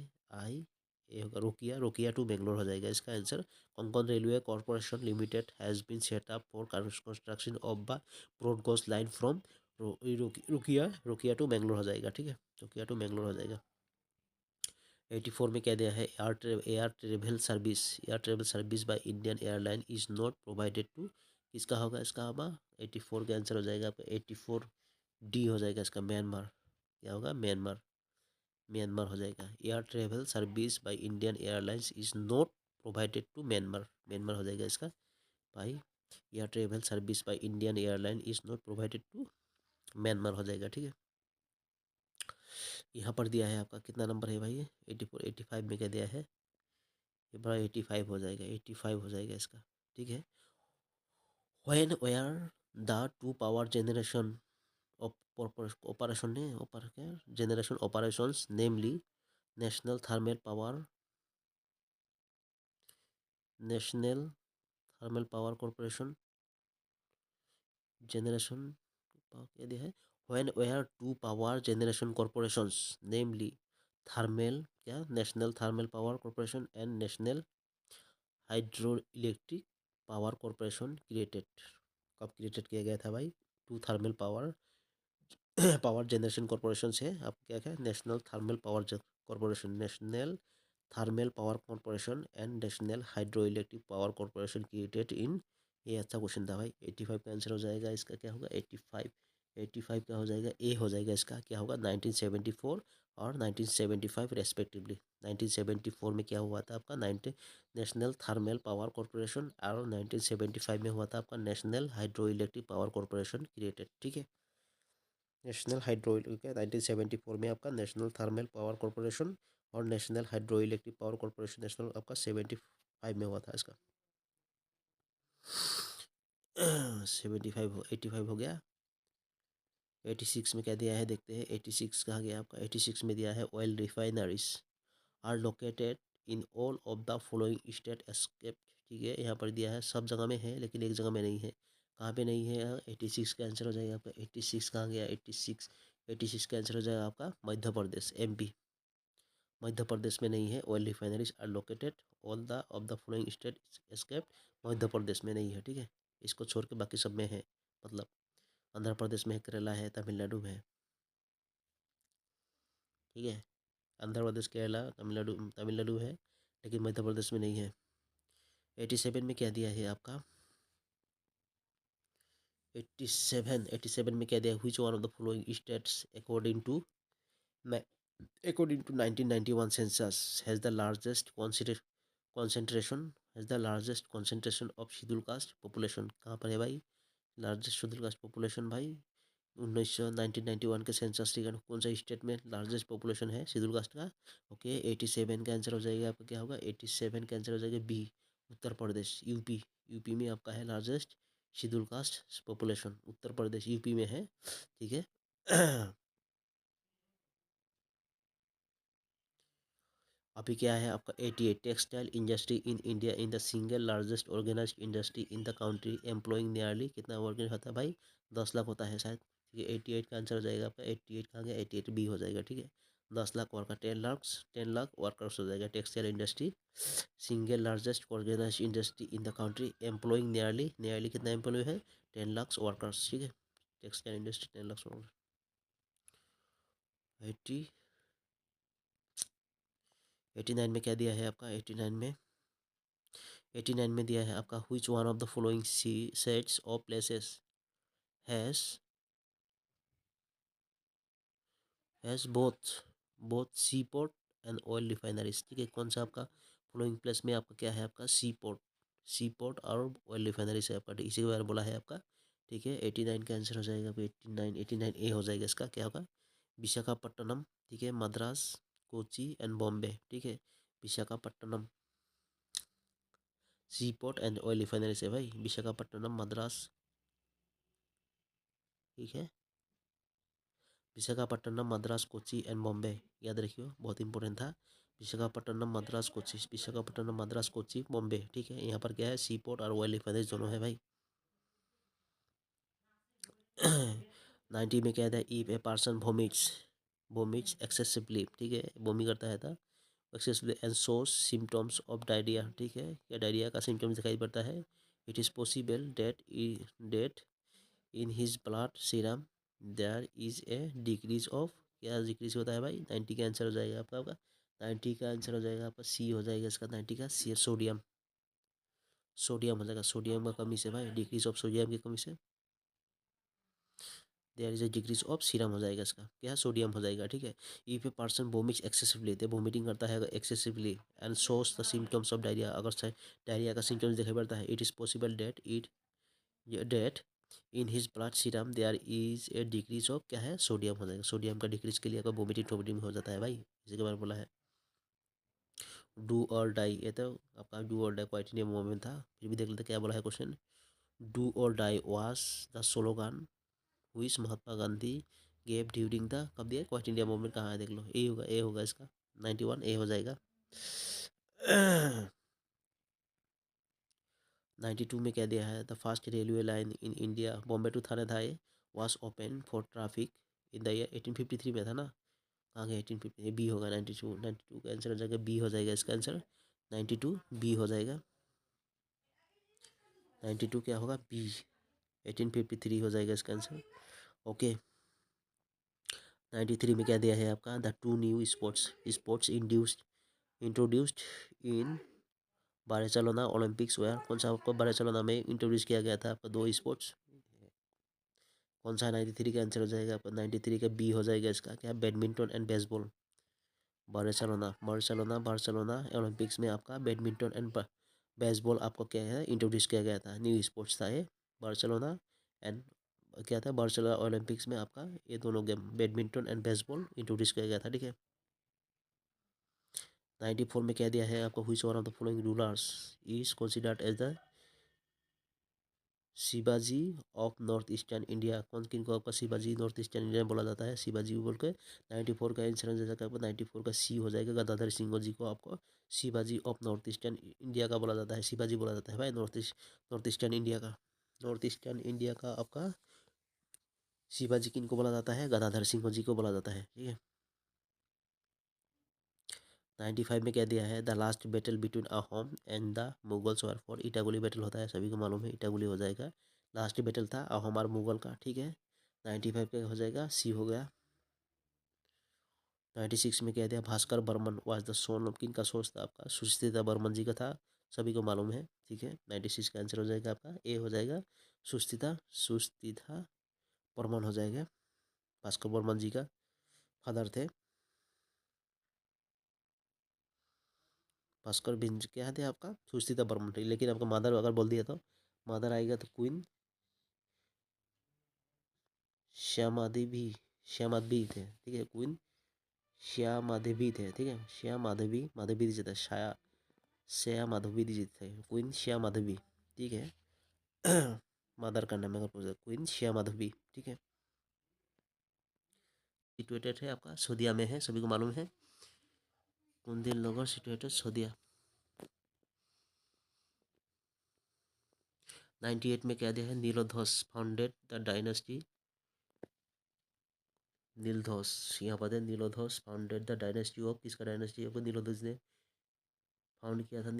[SPEAKER 1] होगा, रोकिया, रोकिया टू बेंगलोर हो जाएगा इसका answer. Konkan railway corporation limited has been set up for construction of the broad gauge line from Rokia, Rokia to Bangalore हो जाएगा, ठीक है, रोकिया टू बेंगलोर हो जाएगा। 84 में क्या दिया है, air travel service by Indian airline is not provided to, किसका होगा इसका होगा, 84 का आंसर हो जाएगा आपका, 84 डी हो जाएगा इसका, म्यांमार, क्या होगा, म्यांमार, म्यांमार हो जाएगा। Air travel service by Indian airlines is not provided to Myanmar, Myanmar हो जाएगा इसका भाई। Air travel service by Indian airline is not provided to Myanmar हो जाएगा, ठीक है। यहाँ पर दिया है आपका, कितना नंबर है भाई ये, 84, 85 में क्या दिया है, ये बड़ा 85 हो जाएगा, 85 हो जाएगा इसका, ठीक है। When were the two power generation operation ने ऑपर क्या generation operations namely national thermal power, national thermal power corporation generation, क्या दिया है, when were two power generation corporations namely thermal क्या national thermal power corporation and national hydro electric power corporation created. कब created किया गया था भाई? Two thermal power power generation corporation से अब क्या क्या national thermal power corporation, national thermal power corporation and national hydro electric power corporation created in. ये अच्छा क्वेश्चन था भाई। 85 का आंसर हो जाएगा इसका, क्या होगा 85। 85 का हो जाएगा ए, हो जाएगा इसका क्या होगा 1974 और 1975 रेस्पेक्टिवली। 1974 में क्या हुआ था आपका नेशनल थर्मल पावर कॉरपोरेशन, और 1975 में हुआ था आपका national hydro electric power corporation created. ठीक है, नेशनल हाइड्रो इलेक्ट्रिक 1974 में आपका नेशनल थर्मल पावर कॉरपोरेशन और national hydro electric power corporation national आपका 75 में हुआ था इसका। 75 85 हो गया। 86 में क्या दिया है देखते हैं। 86 कहाँ गया आपका? 86 में दिया है oil refineries are located in all of the following state एस्केप। ठीक है, यहाँ पर दिया है सब जगह में है लेकिन एक जगह में नहीं है। कहाँ पे नहीं है? 86 का आंसर हो जाएगा आपका। 86 कहाँ गया? 86, 86 का आंसर हो जाएगा आपका मध्य प्रदेश, एमपी। मध्य प्रदेश में नहीं है। Oil refineries are located all the of the following state एस्केप, मध्य प्रदेश में नहीं है। ठीक है, इसको छोड़ के बाकी सब में है। मतलब आंध्र प्रदेश में है, केरला है, तमिलनाडु में है। ठीक है, आंध्र प्रदेश, केरला, तमिलनाडु, तमिलनाडु है लेकिन मध्य प्रदेश में नहीं है। 87 में क्या दिया है आपका? 87 में क्या दिया? Which one of the following states according to 1991 census has the largest concentration of scheduled caste population? कहाँ पर है भाई लार्जेस्ट शेड्यूल कास्ट पॉपुलेशन भाई? 1991 के सेंसस रिकॉर्ड कौन सा स्टेट में लार्जेस्ट पॉपुलेशन है शेड्यूल कास्ट का? ओके, 87 का आंसर हो जाएगा आपका, क्या होगा 87 का आंसर हो जाएगा B, Uttar Pradesh, UP. UP में आपका है largest scheduled caste population, Uttar Pradesh UP में है। ठीक है। अभी क्या है आपका 88 textile industry in India in the single largest organised industry in the country employing nearly कितना वर्कर होता है भाई? 10 लाख होता है शायद। ठीक है, 88 का आंसर हो जाएगा आपका। 88 कहाँ गया? 88 बी हो जाएगा। ठीक है, 10 लाख वर्कर, 10 लाख वर्कर्स हो जाएगा। Textile industry single largest organised industry in the country employing nearly कितना एम्प्लॉय है? 10 लाख वर्कर्स। ठीक है, टेक्सटाइल इंडस्ट्री 10 लाख वर्कर। 89 में क्या दिया है आपका? 89 में दिया है आपका which one of the following sea sets of places has both sea port and oil refineries. ठीक है, कौन सा आपका फॉलोइंग प्लेस में आपका क्या है आपका? सी पोर्ट और ऑयल रिफाइनरीज है आपका। इसी के बारे में बोला है आपका। ठीक है, 89 का आंसर हो जाएगा 89 ए हो जाएगा इसका, क्या होगा विशाखापट्टनम। ठीक है, मद्रास, कोची एंड बॉम्बे। ठीक है, विशाखापट्टनम सी पोर्ट एंड ऑयल रिफाइनरीज है भाई, विशाखापट्टनम, मद्रास। ठीक है, विशाखापट्टनम, मद्रास, कोची एंड बॉम्बे। याद रखियो, बहुत इंपॉर्टेंट था। विशाखापट्टनम, मद्रास, कोची, विशाखापट्टनम, मद्रास, कोची, बॉम्बे। ठीक है, यहाँ पर क्या है? सी पोर्ट और ऑयल रिफाइनरीज दोनों है भाई। 90 में क्या था? If a person vomits excessively. ठीक है, वोमी करता है था excessively and shows symptoms of diarrhoea. ठीक है, क्या डायरिया का सिम्टम्स दिखाई पड़ता है? It is possible that in his blood serum there is a decrease of. क्या डिक्रीज होता है भाई? 90 का आंसर हो जाएगा आपका। 90 का आंसर हो जाएगा आपका सी हो जाएगा इसका। 90 का सी, सोडियम हो जाएगा। सोडियम का कमी से भाई, डिक्रीज ऑफ सोडियम की कमी से there is a decrease of serum हो जाएगा इसका, क्या सोडियम हो जाएगा। ठीक है, if a person vomits excessively, तो वोमिटिंग करता है excessively and shows the symptoms of diarrhoea, अगर डायरिया का सिम्टम्स दिखाई पड़ता है, it is possible that in his blood serum there is a decrease of, क्या है सोडियम हो जाएगा। सोडियम का डिक्रीज के लिए अगर वोमिटिंग टोमिटिंग हो जाता है भाई, इसी के बारे में बोला है। डू और डाई, ये तो आपका डू और डाई क्वाइटिनियम मोमेंट था। फिर भी देख लेते क्या बोला है question. Do or die was the slogan which Mahatma Gandhi gave during the, कब दिया क्वाइट इंडिया मूवमेंट, कहाँ है देख लो। ए होगा इसका। 91 ए हो जाएगा। 92 में क्या दिया है? The first railway line in India Bombay to Thane था, was open for traffic in the year 1853 में था ना। आगे 1850 बी होगा 92 का आंसर हो जाएगा बी हो जाएगा इसका आंसर 92 बी हो जाएगा 92 क्या होगा बी 1853 हो जाएगा इसका आंसर ओके 93 में क्या दिया है आपका the two new sports introduced in Barcelona Olympics were कौन सा आपको बार्सिलोना में इंट्रोड्यूस किया गया था आपका दो स्पोर्ट्स कौन सा 93 का आंसर हो जाएगा आपका 93 का बी हो जाएगा इसका क्या badminton and baseball Barcelona Olympics में आपका बैडमिंटन एंड बेसबॉल आपको क्या है इंट्रोड्यूस किया गया था न्यू स्पोर्ट्स था ये बार्सिलोना एंड क्या था बार्सिलोना ओलंपिक्स में आपका ये दोनों game badminton and baseball introduce किया गया था ठीक है 94 में क्या दिया है आपको which one of the following rulers is considered as the Shivaji of north eastern India कौन किन को आपका शिवाजी नॉर्थ ईस्टर्न इंडिया में बोला जाता है शिवाजी बोल के 94 का आंसर हो जाएगा आपको 94 का सी हो जाएगा गदाधर सिंह जी को आपको Shivaji of north eastern India का बोला जाता है शिवाजी बोला जाता है भाई नॉर्थ ईस्टर्न इंडिया का नॉर्थ ईस्टर्न इंडिया का आपका शिवाजी किन को बोला जाता है गदाधर सिंह जी को बोला जाता है ठीक है 95 में क्या दिया है the last battle between Ahom and the Mughals were for Itakhuli battle होता है सभी को मालूम है इटागुली हो जाएगा लास्ट बैटल था अहोम और मुगल का ठीक है 95 का हो जाएगा सी हो गया 96 में क्या दिया Bhaskar Barman was the son of किन का सोर्स था आपका सुस्थिता बर्मन जी का था सभी को मालूम है ठीक है 96 का आंसर हो जाएगा आपका ए हो जाएगा सुस्थिता बर्मन हो जाएगा भास्कर बर्मन जी का फादर थे भास्कर बिंज क्या थे आपका सुस्थिता बर्मन थे लेकिन आपका मदर अगर बोल दिया तो मदर आएगा तो क्वीन श्यामादेवी थे ठीक है क्वीन श्यामादेवी थे ठीक है श्यामादेवी जी थे श्यामाधवी जी थे क्वीन श्यामादेवी ठीक है मदर का नाम अगर पूछा क्वीन श्यामाधवी ठीक है सिचुएटेड है आपका सऊदीया में है सभी को मालूम है कुंदिन लोगर सिचुएटेड सऊदीया 98 में क्या दिया है नीलोधोस फाउंडेड द डायनेस्टी नीलधोस यहाँ पर नीलोधोस फाउंडेड द डायनेस्टी ऑफ किसका डायनेस्टी ऑफ नीलोधोस ने फाउंड किया था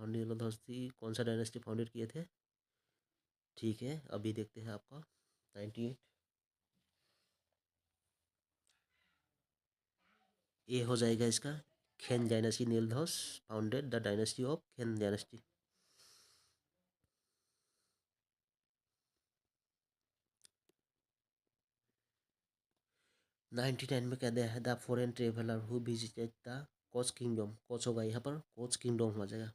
[SPEAKER 1] नीलोधोस थी कौन सा डायनेस्टी फाउंडेड किए थे ठीक है अभी देखते हैं आपका 98 ये हो जाएगा इसका Khen dynasty Niladhwaj founded the dynasty of Khen dynasty 99 में क्या दिया है the foreign traveller who visited the Koch kingdom Koch होगा यहाँ पर कोच किंगडम हो जाएगा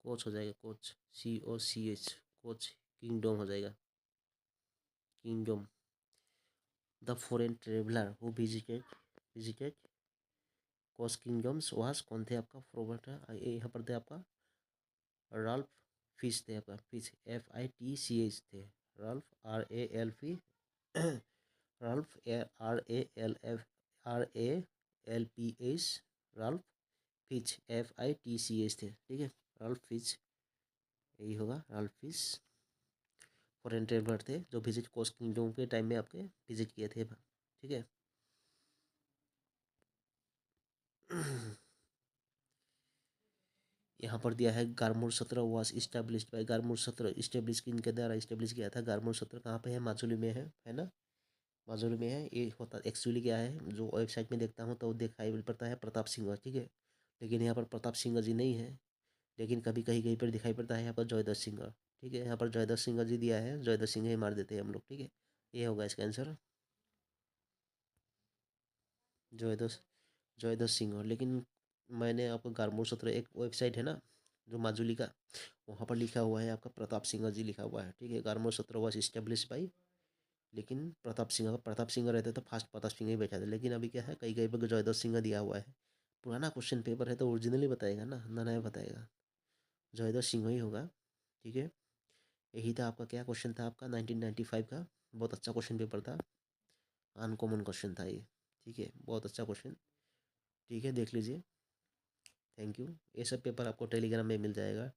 [SPEAKER 1] कोच हो जाएगा कोच COCH कोच किंगडम हो जाएगा kingdom the foreign traveller who visited coach kingdoms वास कौन थे आपका फॉरवर्ड था यहाँ पर थे आपका राल्फ फिश थे आपका फिश FITCH थे Ralph RALF Ralph RALPH Ralph Fitch FITCH थे ठीक है राल्फ फिच यही होगा राल्फ फिच फॉरेन ट्रेवलर थे जो विजिट कोस्ट किंगडम के टाइम में आपके विजिट किए थे ठीक है यहाँ पर दिया है गारमुर सत्र वाज इस्टेब्लिश्ड बाय गारमुर सत्र इस्टेब्लिश किनके द्वारा इस्टेब्लिश किया था गारमुर सत्र कहाँ पे है माजुली में है ना माजुली में है ये होता एक्चुअली क्या है जो वेबसाइट में देखता हूँ तो दिखाई पड़ता है प्रताप सिंह ठीक है लेकिन यहाँ पर प्रताप सिंह जी नहीं है लेकिन कभी कहीं कहीं पर दिखाई पड़ता है यहाँ पर जयदत्त सिंह ठीक है यहाँ पर जयदत्त सिंह जी दिया है जयदत्त सिंह ही मार देते हैं हम लोग ठीक है ये होगा इसका आंसर जयदत्त जयदत्त सिंह लेकिन मैंने आपको गारमोर सत्र एक वेबसाइट है ना जो माजुली का वहाँ पर लिखा हुआ है आपका प्रताप सिंह जी लिखा हुआ है ठीक है गारमोर सत्र वॉज इस्टेब्लिश बाई लेकिन प्रताप सिंह रहते तो फास्ट प्रताप सिंह ही बैठा था लेकिन अभी क्या है कई कई पर जयदत्त सिंह दिया हुआ है पुराना क्वेश्चन पेपर है तो ओरिजिनली बताएगा ना नया बताएगा जयदत्त सिंह ही होगा ठीक है यही था आपका क्या क्वेश्चन था आपका 1995 का बहुत अच्छा क्वेश्चन पेपर था अनकॉमन क्वेश्चन था ये ठीक है बहुत अच्छा क्वेश्चन ठीक है देख लीजिए थैंक यू ये सब पेपर आपको टेलीग्राम में मिल जाएगा